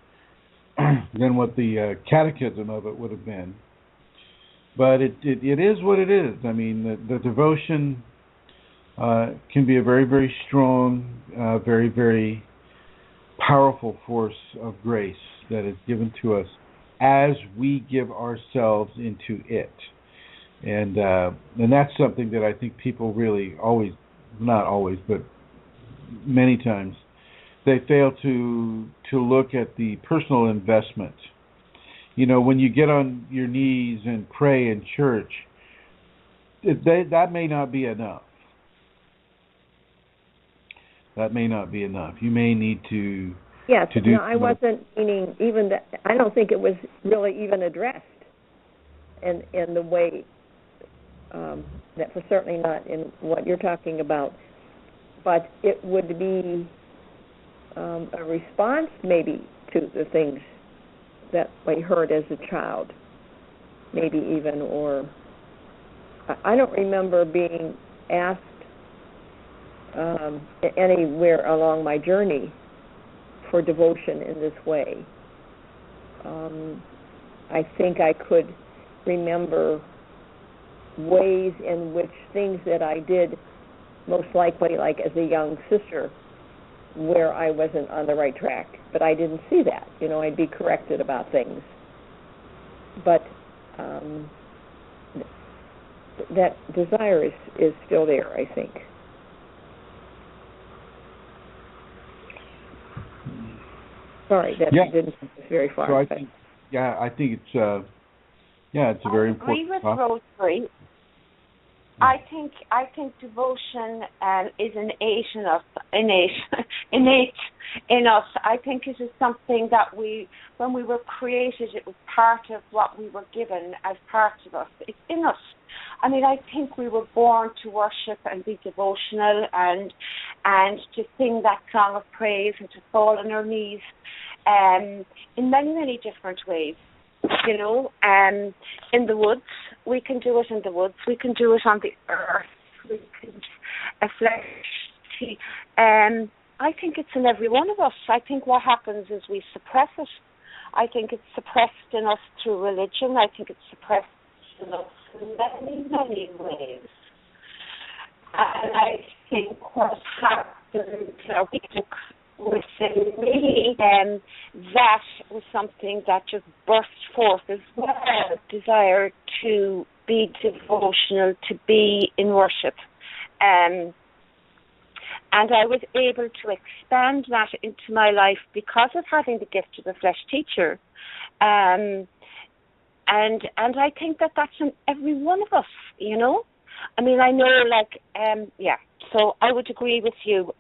what the catechism of it would have been. But it is what it is. I mean, the devotion can be a very, very strong, very, very powerful force of grace that is given to us as we give ourselves into it. And that's something that I think people really not always, but many times, they fail to look at the personal investment. When you get on your knees and pray in church, that may not be enough. That may not be enough. You may need to... Yes, no, I wasn't meaning even that. I don't think it was really even addressed in the way that was certainly not in what you're talking about. But it would be a response maybe to the things that we heard as a child, maybe even, or I don't remember being asked anywhere along my journey for devotion in this way. I think I could remember ways in which things that I did, most likely like as a young sister, where I wasn't on the right track. But I didn't see that. I'd be corrected about things. But that desire is still there, I think. Sorry, that didn't go very far. So I think it's it's a very important topic. I think devotion is innate in us. I think it is something that when we were created, it was part of what we were given as part of us. It's in us. I mean, I think we were born to worship and be devotional and to sing that song of praise and to fall on our knees in many, many different ways. You know, in the woods, we can do it in the woods. We can do it on the earth. We can flesh. I think it's in every one of us. I think what happens is we suppress it. I think it's suppressed in us through religion. I think it's suppressed in us in many, many ways. And I think what happens within me, that was something that just burst forth as well, desire to be devotional, to be in worship. And I was able to expand that into my life because of having the gift of the flesh teacher. And I think that that's in every one of us, you know. I mean, I know, so I would agree with you.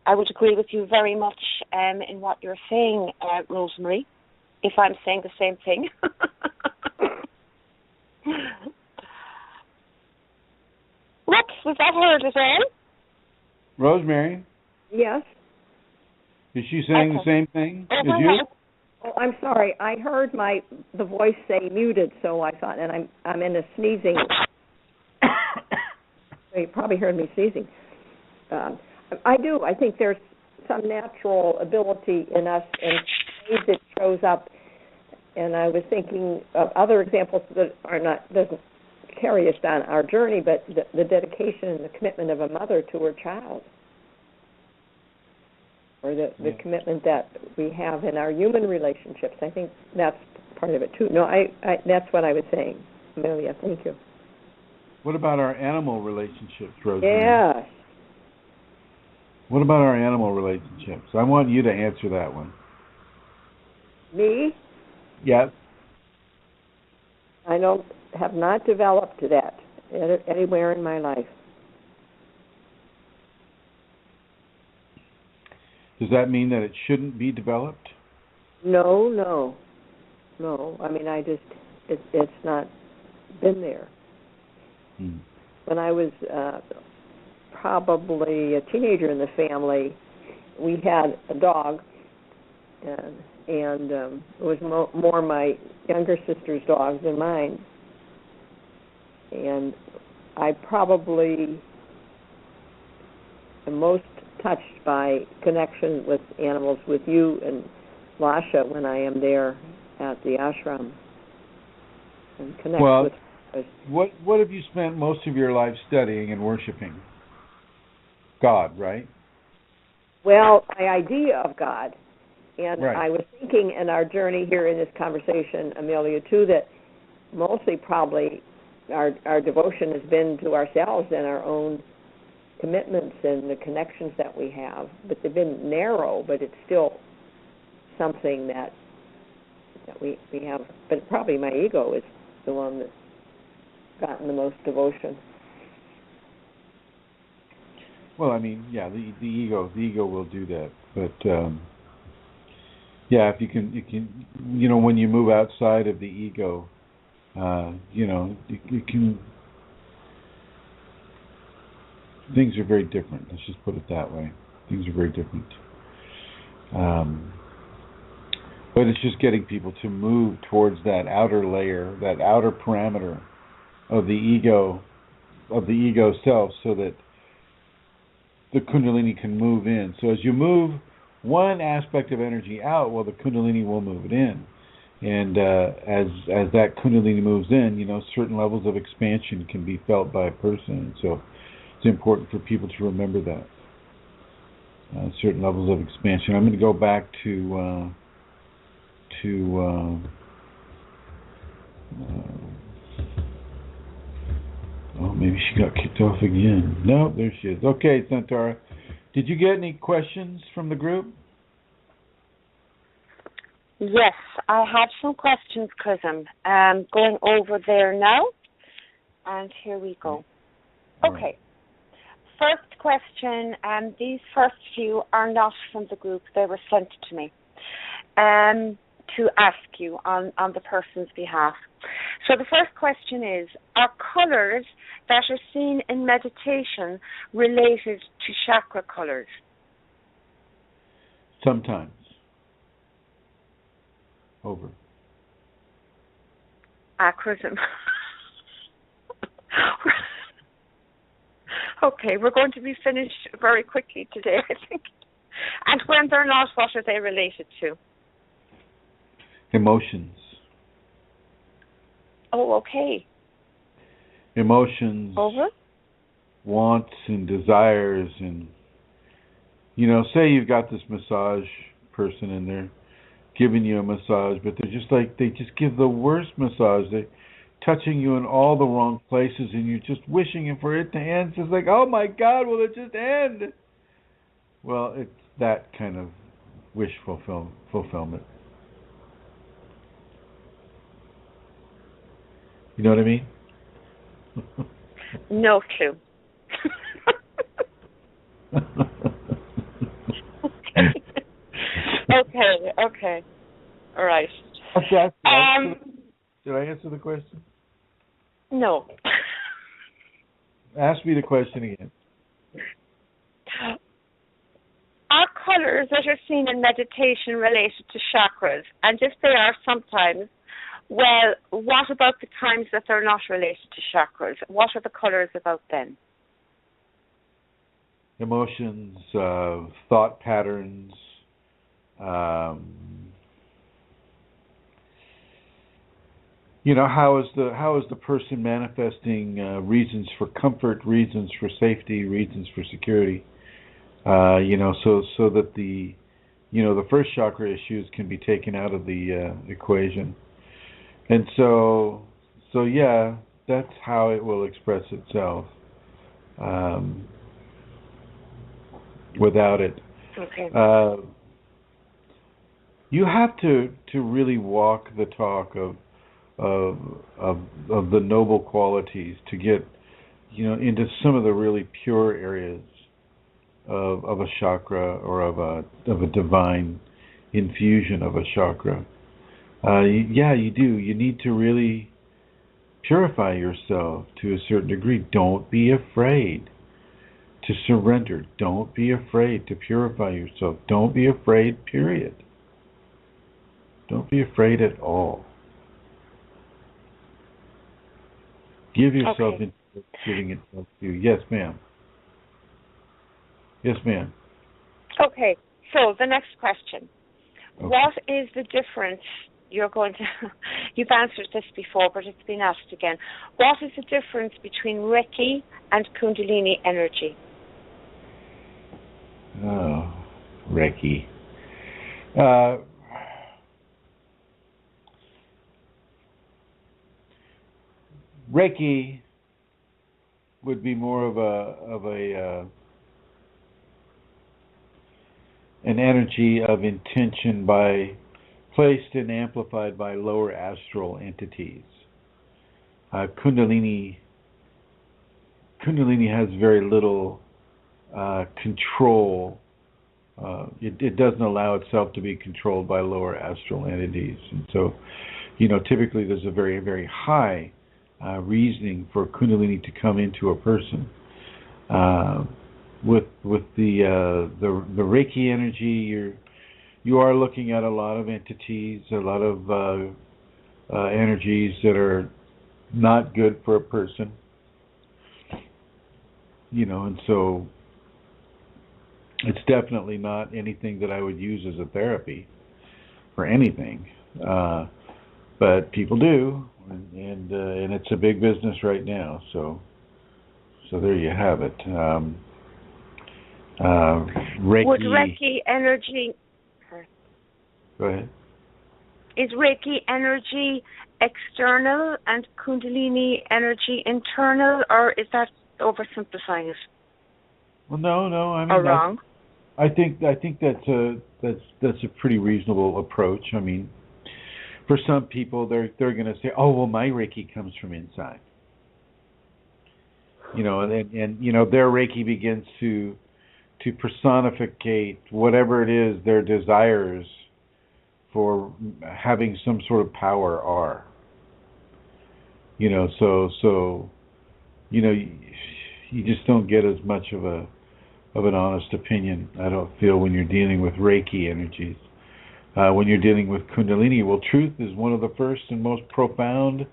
I would agree with you very much in what you're saying, Rosemary, if I'm saying the same thing. Whoops, was that heard as well? Rosemary? Yes? Is she saying the same thing as you? Oh, I'm sorry. I heard the voice say muted, so I thought, and I'm in a sneezing. You probably heard me sneezing. I do. I think there's some natural ability in us, and ways it shows up. And I was thinking of other examples that doesn't carry us down our journey, but the dedication and the commitment of a mother to her child, or the commitment that we have in our human relationships. I think that's part of it too. No, I that's what I was saying, Amelia. Thank you. What about our animal relationships, Rosemary? Yes. What about our animal relationships? I want you to answer that one. Me? Yes. I have not developed that anywhere in my life. Does that mean that it shouldn't be developed? No. I mean, it's not been there. When I was probably a teenager in the family, we had a dog, and it was more my younger sister's dog than mine. And I probably am most touched by connection with animals with you and Lasha when I am there at the ashram and connect with. What have you spent most of your life studying and worshiping? God, right? Well, my idea of God. And right. I was thinking in our journey here in this conversation, Amelia, too, that mostly probably our devotion has been to ourselves and our own commitments and the connections that we have. But they've been narrow, but it's still something that we have. But probably my ego is the one that's gotten the most devotion. Well, I mean, yeah, the ego will do that. But yeah, if you can, when you move outside of the ego, you can. Things are very different. Let's just put it that way. Things are very different. But it's just getting people to move towards that outer layer, that outer parameter of the ego self, so that the Kundalini can move in. So as you move one aspect of energy out, well, the Kundalini will move it in. And as that Kundalini moves in, certain levels of expansion can be felt by a person. So it's important for people to remember that. Certain levels of expansion. I'm going to go back to maybe she got kicked off again. No, there she is. Okay, Santara. Did you get any questions from the group? Yes, I have some questions, Chrism. Going over there now. And here we go. All Okay. right. First question, and these first few are not from the group. They were sent to me to ask you on the person's behalf. So the first question is, are colours that are seen in meditation related to chakra colours? Sometimes. Over. Chrism. Okay, we're going to be finished very quickly today, I think. And when they're not, what are they related to? Emotions. Oh, okay. Emotions. Over? Wants and desires, and say you've got this massage person and they're giving you a massage, but they're just like, they just give the worst massage. They're touching you in all the wrong places, and you're just wishing for it to end. It's just like, oh my God, will it just end? Well, it's that kind of wish fulfillment. You know what I mean? No clue. Okay. All right. Did I answer the question? No. Ask me the question again. Are colours that are seen in meditation related to chakras? And if they are sometimes, well, what about the times that they're not related to chakras? What are the colours about then? Emotions, thought patterns, how is the person manifesting reasons for comfort, reasons for safety, reasons for security? So that the first chakra issues can be taken out of the equation. And so yeah, that's how it will express itself. Without it, okay. You have to really walk the talk of the noble qualities to get into some of the really pure areas of a chakra, or of a divine infusion of a chakra. Yeah, you do. You need to really purify yourself to a certain degree. Don't be afraid to surrender. Don't be afraid to purify yourself. Don't be afraid, period. Don't be afraid at all. Give yourself into giving itself to you. Yes, ma'am. Yes, ma'am. Okay, so the next question. Okay. What is the difference? You've answered this before, but it's been asked again. What is the difference between Reiki and Kundalini energy? Oh, Reiki. Reiki would be more of an energy of intention placed and amplified by lower astral entities. Kundalini has very little control. It doesn't allow itself to be controlled by lower astral entities, and so typically there's a very, very high reasoning for Kundalini to come into a person. With the Reiki energy, you are looking at a lot of entities, a lot of energies that are not good for a person, and so it's definitely not anything that I would use as a therapy for anything, but people do, and it's a big business right now. So there you have it. Reiki. Would Reiki energy? Go ahead. Is Reiki energy external and Kundalini energy internal, or is that oversimplifying it? Well, no. I mean, or wrong? I think that's a pretty reasonable approach. I mean, for some people, they're going to say, "Oh, well, my Reiki comes from inside." and their Reiki begins to personificate whatever it is their desires for having some sort of power are. So you just don't get as much of an honest opinion, I don't feel, when you're dealing with Reiki energies. When you're dealing with Kundalini, well, truth is one of the first and most profound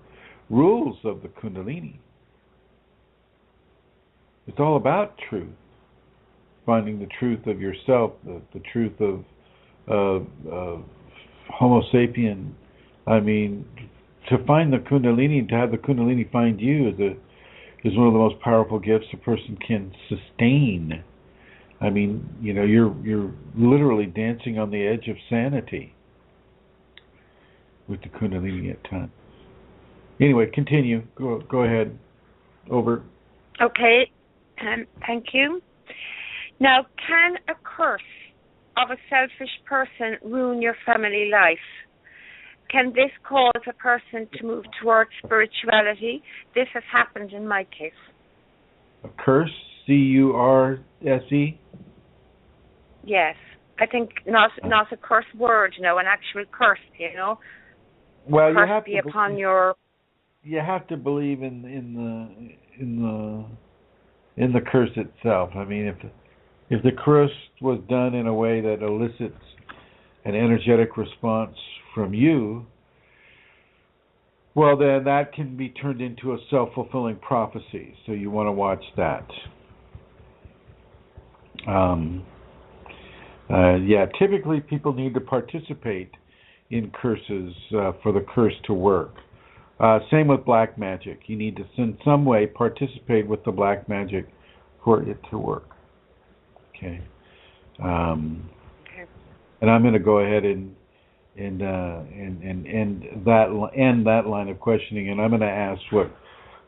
rules of the Kundalini. It's all about truth, finding the truth of yourself, the truth of Homo sapien. I mean, to find the Kundalini, to have the Kundalini find you is one of the most powerful gifts a person can sustain. I mean, you're literally dancing on the edge of sanity with the Kundalini at times. Anyway, continue. Go ahead. Over. Okay, thank you. Now, can a curse of a selfish person ruin your family life? Can this cause a person to move towards spirituality? This has happened in my case. A curse? C-U-R-S-E? Yes. I think not a curse word, an actual curse, Well, curse you have be to upon your... You have to believe in the curse itself. I mean, if the curse was done in a way that elicits an energetic response from you, well, then that can be turned into a self-fulfilling prophecy. So you want to watch that. Typically people need to participate in curses for the curse to work. Same with black magic. You need to, in some way, participate with the black magic for it to work. Okay. And I'm going to go ahead and end that line of questioning, and I'm going to ask what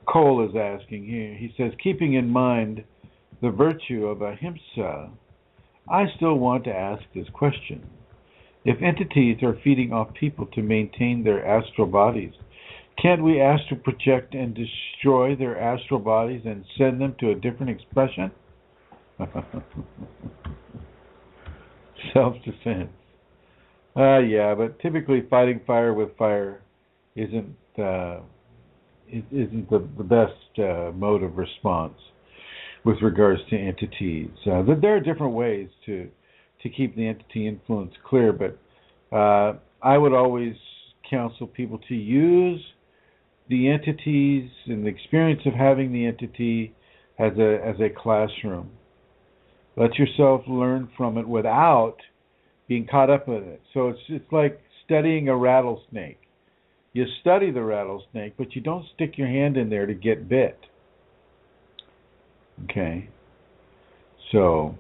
Cole is asking here. He says, keeping in mind the virtue of ahimsa, I still want to ask this question. If entities are feeding off people to maintain their astral bodies, can't we astral project and destroy their astral bodies and send them to a different expression? Self-defense. But typically fighting fire with fire isn't the best mode of response with regards to entities. There are different ways to keep the entity influence clear, but I would always counsel people to use the entities and the experience of having the entity as a classroom. Let yourself learn from it without being caught up with it. So it's like studying a rattlesnake. You study the rattlesnake, but you don't stick your hand in there to get bit. Okay. So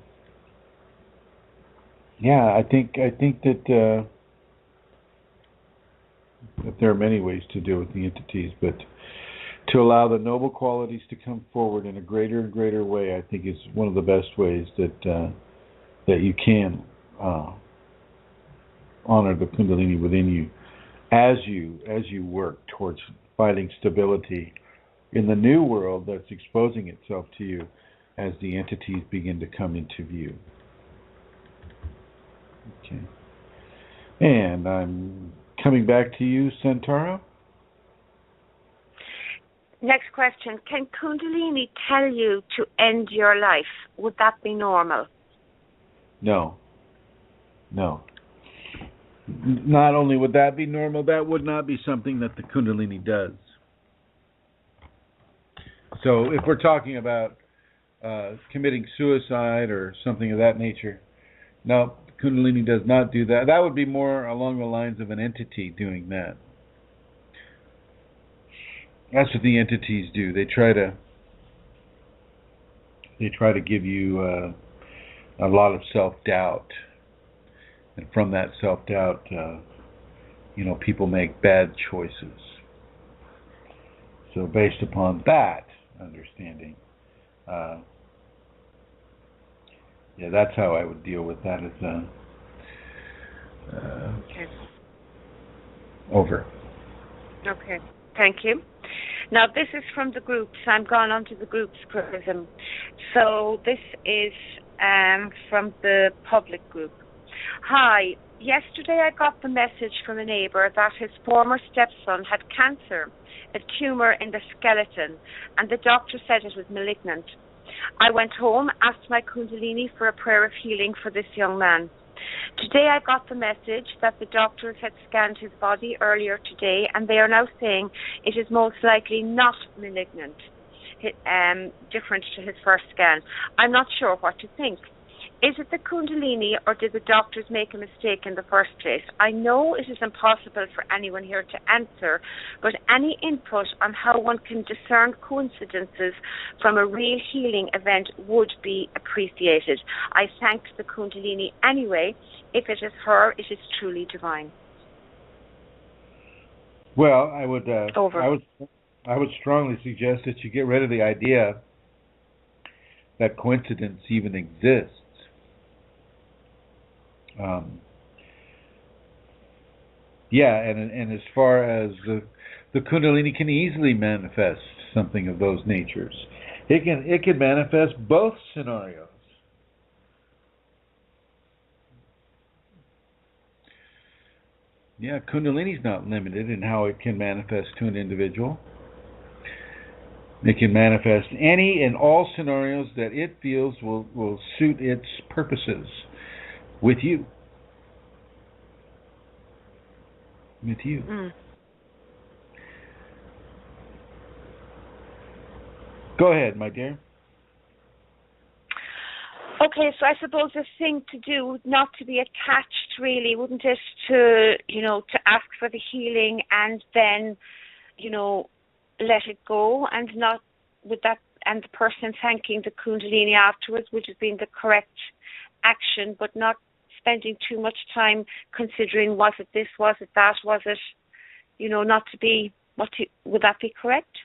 I think that there are many ways to deal with the entities, but to allow the noble qualities to come forward in a greater and greater way, I think is one of the best ways that you can honor the Kundalini within you as you work towards finding stability in the new world that's exposing itself to you as the entities begin to come into view. Okay. And I'm coming back to you, Centauro. Next question. Can Kundalini tell you to end your life? Would that be normal? No. Not only would that be normal, that would not be something that the Kundalini does. So if we're talking about committing suicide or something of that nature, no, Kundalini does not do that. That would be more along the lines of an entity doing that. That's what the entities do. They try to give you a lot of self-doubt, and from that self-doubt, people make bad choices. So based upon that understanding, that's how I would deal with that. Okay. Over. Okay. Thank you. Now, this is from the groups. I'm gone onto the groups, Chrism. So this is from the public group. Hi. Yesterday I got the message from a neighbour that his former stepson had cancer, a tumour in the skeleton, and the doctor said it was malignant. I went home, asked my Kundalini for a prayer of healing for this young man. Today I got the message that the doctors had scanned his body earlier today, and they are now saying it is most likely not malignant, different to his first scan. I'm not sure what to think. Is it the Kundalini, or did the doctors make a mistake in the first place? I know it is impossible for anyone here to answer, but any input on how one can discern coincidences from a real healing event would be appreciated. I thank the Kundalini anyway. If it is her, it is truly divine. Well, I would Over. I would strongly suggest that you get rid of the idea that coincidence even exists. And as far as the Kundalini can easily manifest something of those natures. It can manifest both scenarios. Yeah, Kundalini's not limited in how it can manifest to an individual. It can manifest any and all scenarios that it feels will suit its purposes with you. With you. Go ahead, my dear. Okay, so I suppose the thing to do, not to be attached really, wouldn't it, to ask for the healing and then, let it go, and not with that, and the person thanking the Kundalini afterwards would have been the correct action, but not spending too much time considering was it this, was it that, was it, not to be, would that be correct?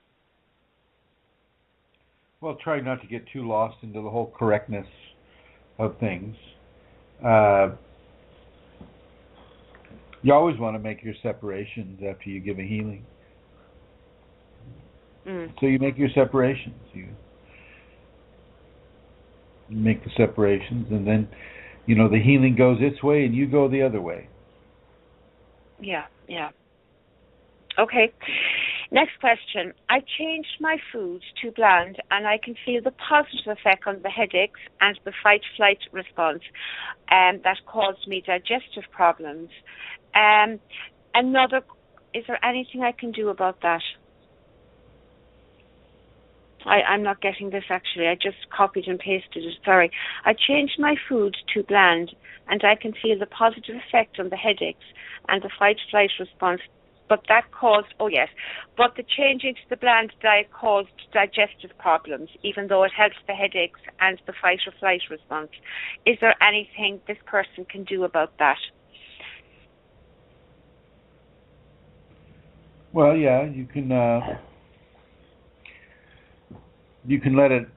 Well, try not to get too lost into the whole correctness of things. You always want to make your separations after you give a healing. So you make your separations. You make the separations, and then, the healing goes its way and you go the other way. Yeah. Okay. Next question. I changed my food to bland, and I can feel the positive effect on the headaches and the fight-flight response that caused me digestive problems. Is there anything I can do about that? I'm not getting this actually. I just copied and pasted it. Sorry. I changed my food to bland, and I can feel the positive effect on the headaches and the fight-flight response. But the changing to the bland diet caused digestive problems, even though it helps the headaches and the fight or flight response. Is there anything this person can do about that? Well, yeah, you can let it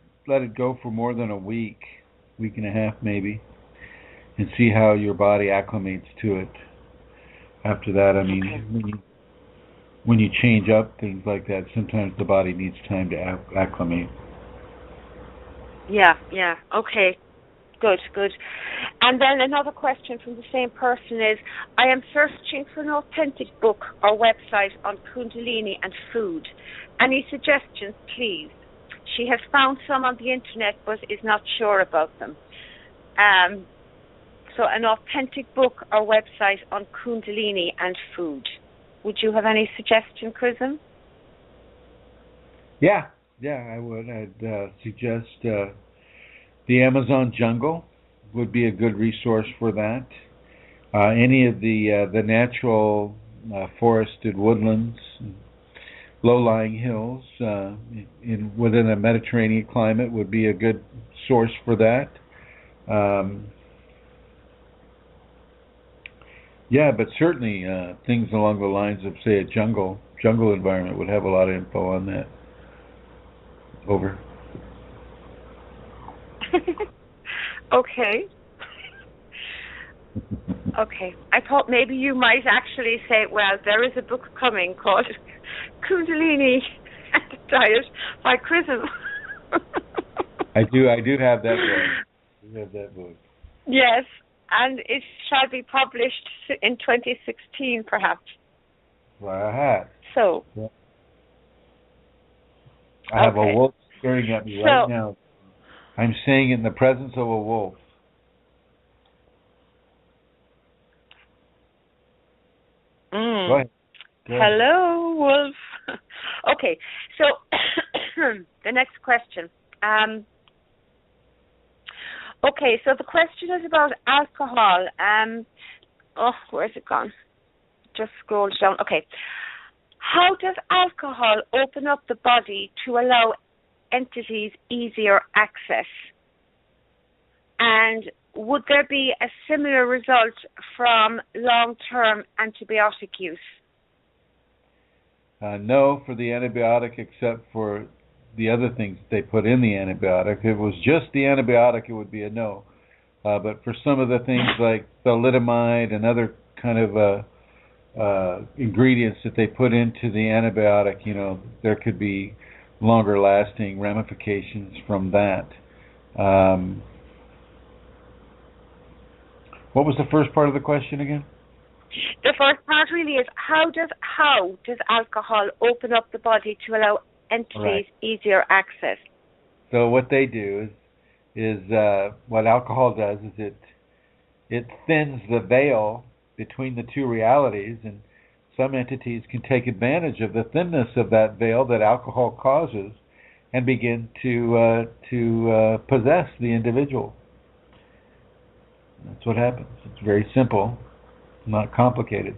go for more than a week and a half maybe, and see how your body acclimates to it. After that, when you change up things like that, sometimes the body needs time to acclimate. Yeah. Okay. Good. And then another question from the same person is, I am searching for an authentic book or website on Kundalini and food. Any suggestions, please? She has found some on the internet but is not sure about them. So an authentic book or website on Kundalini and food. Would you have any suggestion, Chrism? Yeah, I would. I'd suggest the Amazon jungle would be a good resource for that. Any of the natural forested woodlands, low-lying hills within a Mediterranean climate would be a good source for that. But certainly things along the lines of, say, a jungle environment would have a lot of info on that. Over. Okay. I thought maybe you might actually say, well, there is a book coming called Kundalini Diet by Chrism. I do have that book. I do have that book. Yes, and it shall be published in 2016, perhaps. Right. So. Yeah. I have a wolf staring at me right now. I'm saying it in the presence of a wolf. Go ahead. Hello, wolf. Okay, so the next question. Okay, so the question is about alcohol. Where's it gone? Just scrolled down. Okay. How does alcohol open up the body to allow entities easier access? And would there be a similar result from long-term antibiotic use? No, for the antibiotic, except for the other things they put in the antibiotic. If it was just the antibiotic, it would be a no. But for some of the things like thalidomide and other kind of ingredients that they put into the antibiotic, there could be longer lasting ramifications from that. What was the first part of the question again? The first part really is how does alcohol open up the body to allow entities easier access? So what they do is what alcohol does is it thins the veil between the two realities, and some entities can take advantage of the thinness of that veil that alcohol causes and begin to possess the individual. That's what happens. It's very simple, not complicated.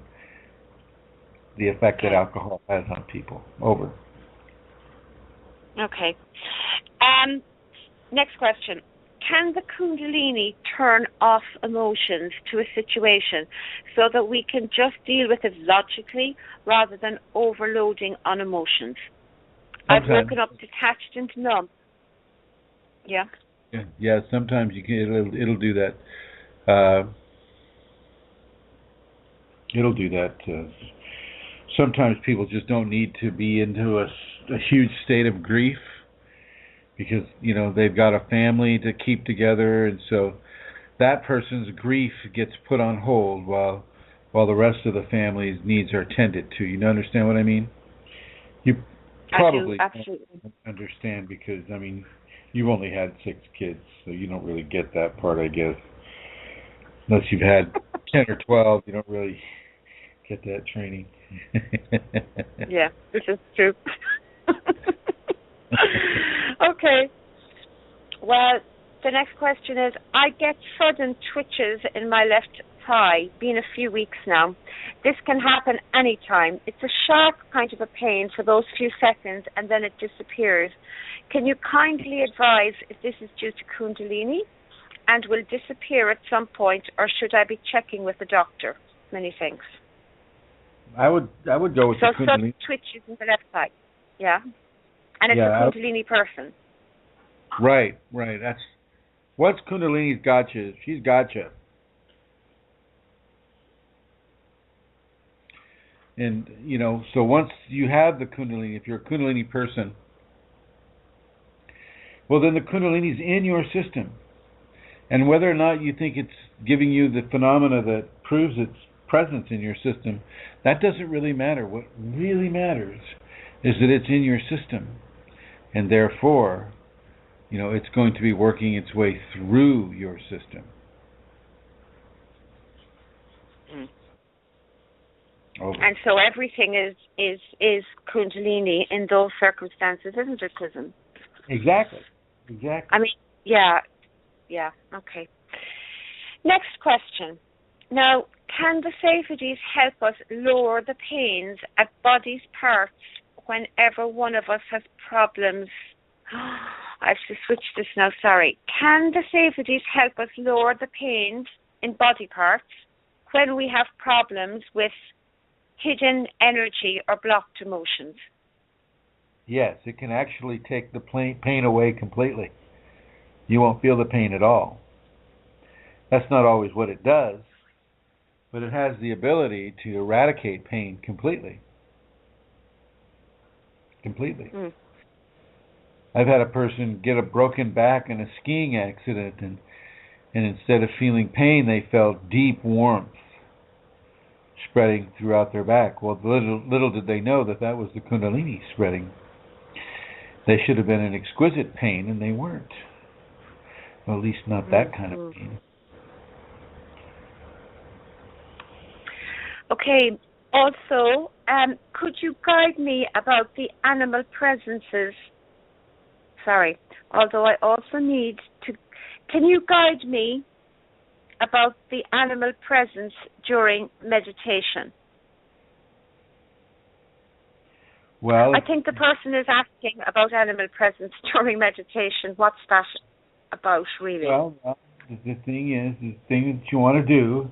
The effect that alcohol has on people. Over. Okay. Next question. Can the Kundalini turn off emotions to a situation so that we can just deal with it logically rather than overloading on emotions? Sometimes. I've woken up detached and numb. Yeah? Yeah, sometimes you can. It'll do that. It'll do that. Sometimes people just don't need to be into a huge state of grief, because they've got a family to keep together, and so that person's grief gets put on hold while the rest of the family's needs are tended to. You understand what I mean? You probably don't understand, because you've only had 6 kids, so you don't really get that part, I guess. Unless you've had 10 or 12, you don't really get that training. Yeah, this is true. Okay. Well, the next question is, I get sudden twitches in my left thigh, been a few weeks now. This can happen anytime. It's a sharp kind of a pain for those few seconds, and then it disappears. Can you kindly advise if this is due to Kundalini and will disappear at some point, or should I be checking with the doctor? Many thanks. I would go with the Kundalini. So sudden twitches in the left side. Yeah. And it's a Kundalini person. Right. That's once Kundalini's got you, she's got you. And so once you have the Kundalini, if you're a Kundalini person, well, then the Kundalini's in your system. And whether or not you think it's giving you the phenomena that proves its presence in your system, that doesn't really matter. What really matters is that it's in your system, and therefore, it's going to be working its way through your system. Over. And so everything is Kundalini in those circumstances, isn't it, Chrism? Exactly. Yeah, okay. Next question. Now, can the safeties help us lower the pains at body's parts whenever one of us has problems? I have to switch this now, sorry. Can the safeties help us lower the pains in body parts when we have problems with hidden energy or blocked emotions? Yes, it can actually take the pain away completely. You won't feel the pain at all. That's not always what it does, but it has the ability to eradicate pain completely. completely. Mm. I've had a person get a broken back in a skiing accident, and instead of feeling pain, they felt deep warmth spreading throughout their back. Well, little did they know that was the Kundalini spreading. They should have been in exquisite pain, and they weren't. Well, at least not that kind of pain. Okay. Also, could you guide me about the animal presences? Sorry. Although I also need to... Can you guide me about the animal presence during meditation? Well, I think the person is asking about animal presence during meditation. What's that about, really? Well, the thing that you want to do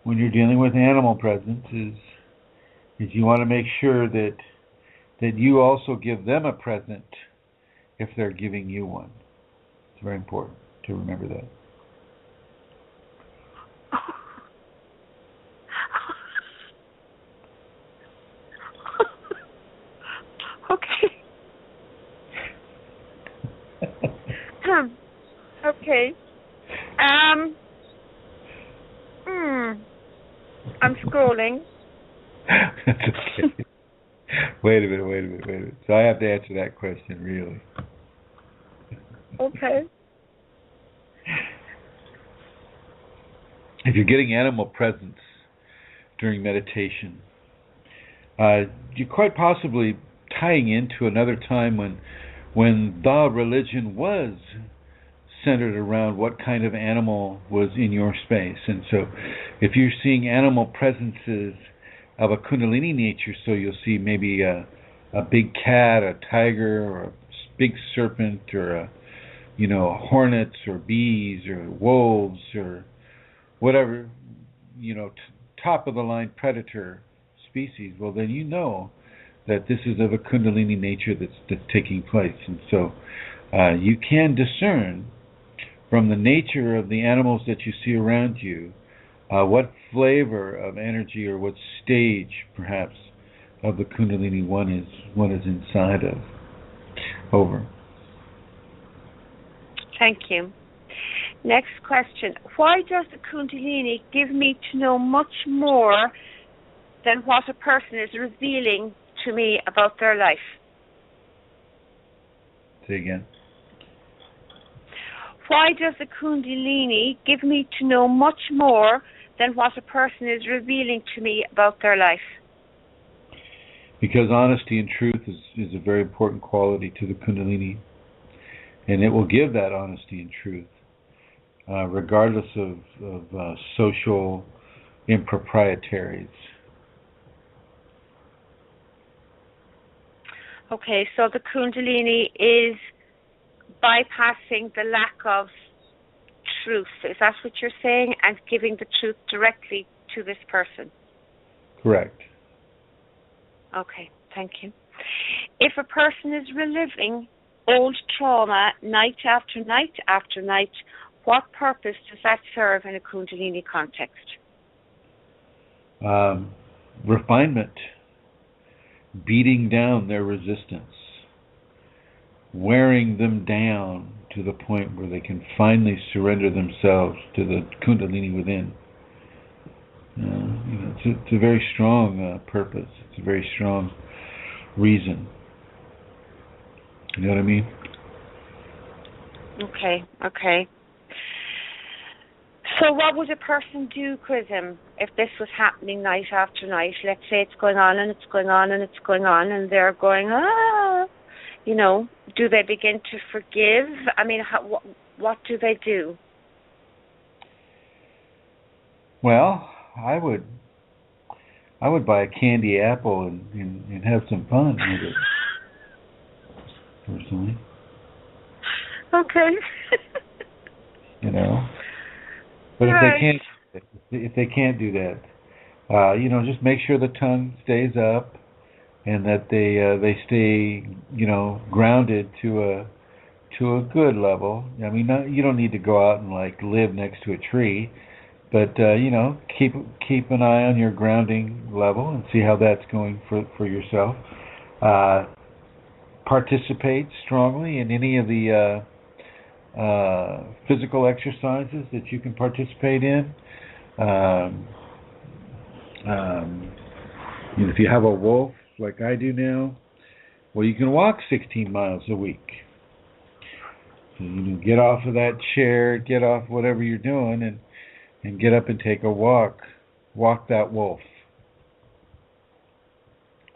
when you're dealing with animal presence is you want to make sure that you also give them a present if they're giving you one. It's very important to remember that. Okay. Okay. I'm scrolling. That's okay. Wait a minute. So I have to answer that question, really. Okay. If you're getting animal presence during meditation, you're quite possibly tying into another time when the religion was centered around what kind of animal was in your space. And so if you're seeing animal presences of a Kundalini nature, so you'll see maybe a big cat, a tiger, or a big serpent, or hornets or bees or wolves or whatever, top of the line predator species, well, then you know that this is of a Kundalini nature that's taking place. And so you can discern from the nature of the animals that you see around you what flavor of energy or what stage, perhaps, of the Kundalini one is inside of. Over. Thank you. Next question. Why does the Kundalini give me to know much more than what a person is revealing to me about their life? Say again. Why does the Kundalini give me to know much more than what a person is revealing to me about their life? Because honesty and truth is a very important quality to the Kundalini. And it will give that honesty and truth, regardless of social improprieties. Okay, so the Kundalini is bypassing the lack of truth. Is that what you're saying? And giving the truth directly to this person? Correct. Okay, thank you. If a person is reliving old trauma night after night after night, what purpose does that serve in a Kundalini context? Refinement. Beating down their resistance. Wearing them down to the point where they can finally surrender themselves to the Kundalini within. It's a very strong purpose. It's a very strong reason. You know what I mean? Okay. So what would a person do, Chrism, if this was happening night after night? Let's say it's going on and it's going on and it's going on, and they're going, do they begin to forgive? I mean, what do they do? Well, I would buy a candy apple and have some fun with it. Personally. Okay. But right. if they can't do that, just make sure the tongue stays up, and that they stay, grounded to a good level. I mean, you don't need to go out and live next to a tree, but keep an eye on your grounding level and see how that's going for yourself. participate strongly in any of the physical exercises that you can participate in. If you have a wolf like I do now, well, you can walk 16 miles a week. So you get off of that chair, get off whatever you're doing, and get up and take a walk. Walk that wolf.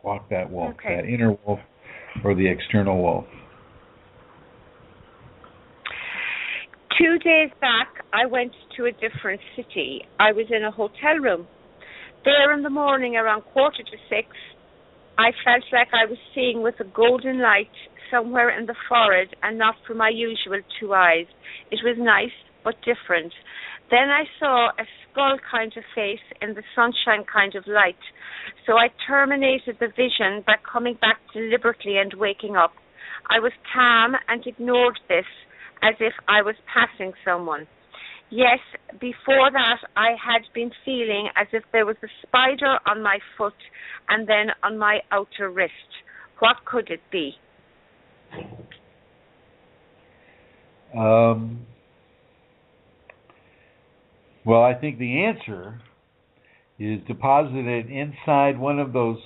Walk that wolf, Okay. that inner wolf or the external wolf. 2 days back, I went to a different city. I was in a hotel room. There in the morning, around 5:45, I felt like I was seeing with a golden light somewhere in the forehead and not from my usual 2 eyes. It was nice, but different. Then I saw a skull kind of face in the sunshine kind of light. So I terminated the vision by coming back deliberately and waking up. I was calm and ignored this as if I was passing someone. Yes, before that I had been feeling as if there was a spider on my foot and then on my outer wrist. What could it be? Well, I think the answer is deposited inside one of those.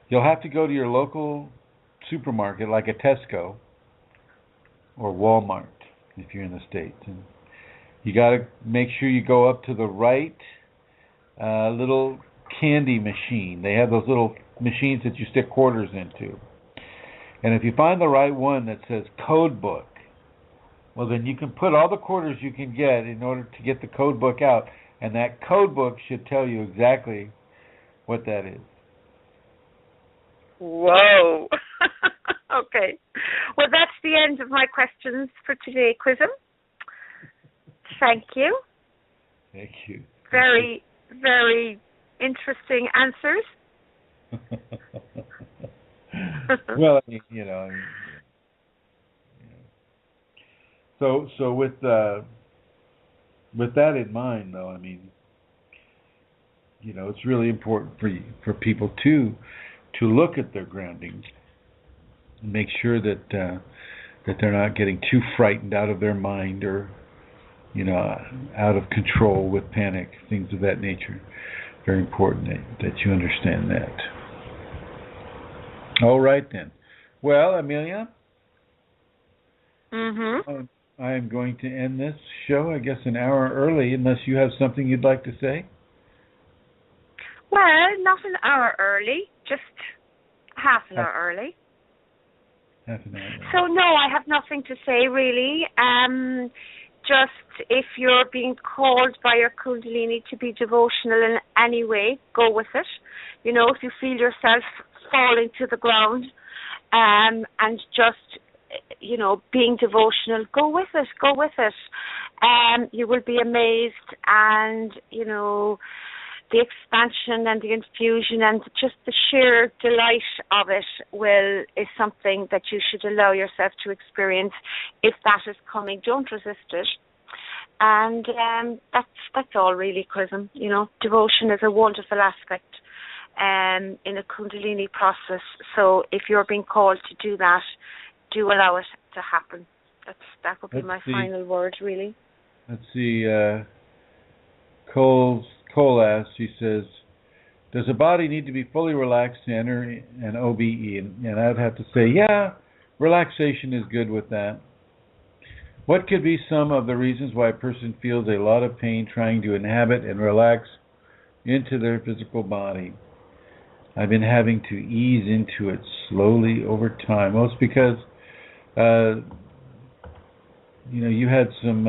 You'll have to go to your local supermarket like a Tesco or Walmart if you're in the States. And you got to make sure you go up to the right little candy machine. They have those little machines that you stick quarters into. And if you find the right one that says code book, well, then you can put all the quarters you can get in order to get the code book out. And that code book should tell you exactly what that is. Whoa. Okay. Well, that's the end of my questions for today, Chrism. Thank you. Thank you. Very, very interesting answers. Well, I mean, So with that in mind, though, I mean, it's really important for people to look at their grounding and make sure that they're not getting too frightened out of their mind or out of control with panic, things of that nature. Very important that you understand that. All right then. Well, Amelia. Mhm. I am going to end this show, I guess, an hour early, unless you have something you'd like to say. Well, not an hour early, just half an hour early. Half an hour early. So, no, I have nothing to say, really. Just if you're being called by your Kundalini to be devotional in any way, go with it. If you feel yourself falling to the ground and just being devotional, go with it. You will be amazed, and the expansion and the infusion and just the sheer delight of it is something that you should allow yourself to experience. If that is coming, don't resist it. And that's all really, Chrism. Devotion is a wonderful aspect in a Kundalini process. So if you're being called to do that, do allow it to happen. That would be my final word, really. Let's see. Cole asks, she says, does the body need to be fully relaxed to enter an OBE? And I'd have to say, yeah, relaxation is good with that. What could be some of the reasons why a person feels a lot of pain trying to inhabit and relax into their physical body? I've been having to ease into it slowly over time. Well, it's because you had some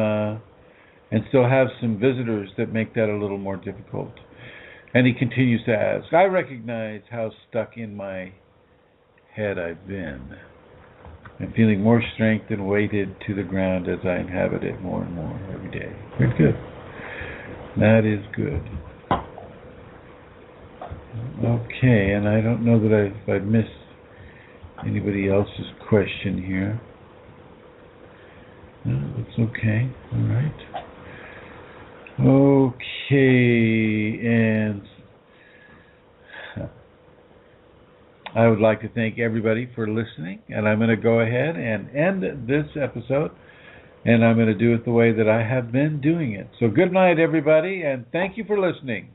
and still have some visitors that make that a little more difficult. And he continues to ask, I recognize how stuck in my head I've been. I'm feeling more strength and weighted to the ground as I inhabit it more and more every day. Very good. That is good. Okay, and I don't know that I've missed anybody else's question here. No, that's okay. All right. Okay, and I would like to thank everybody for listening, and I'm going to go ahead and end this episode, and I'm going to do it the way that I have been doing it. So good night, everybody, and thank you for listening.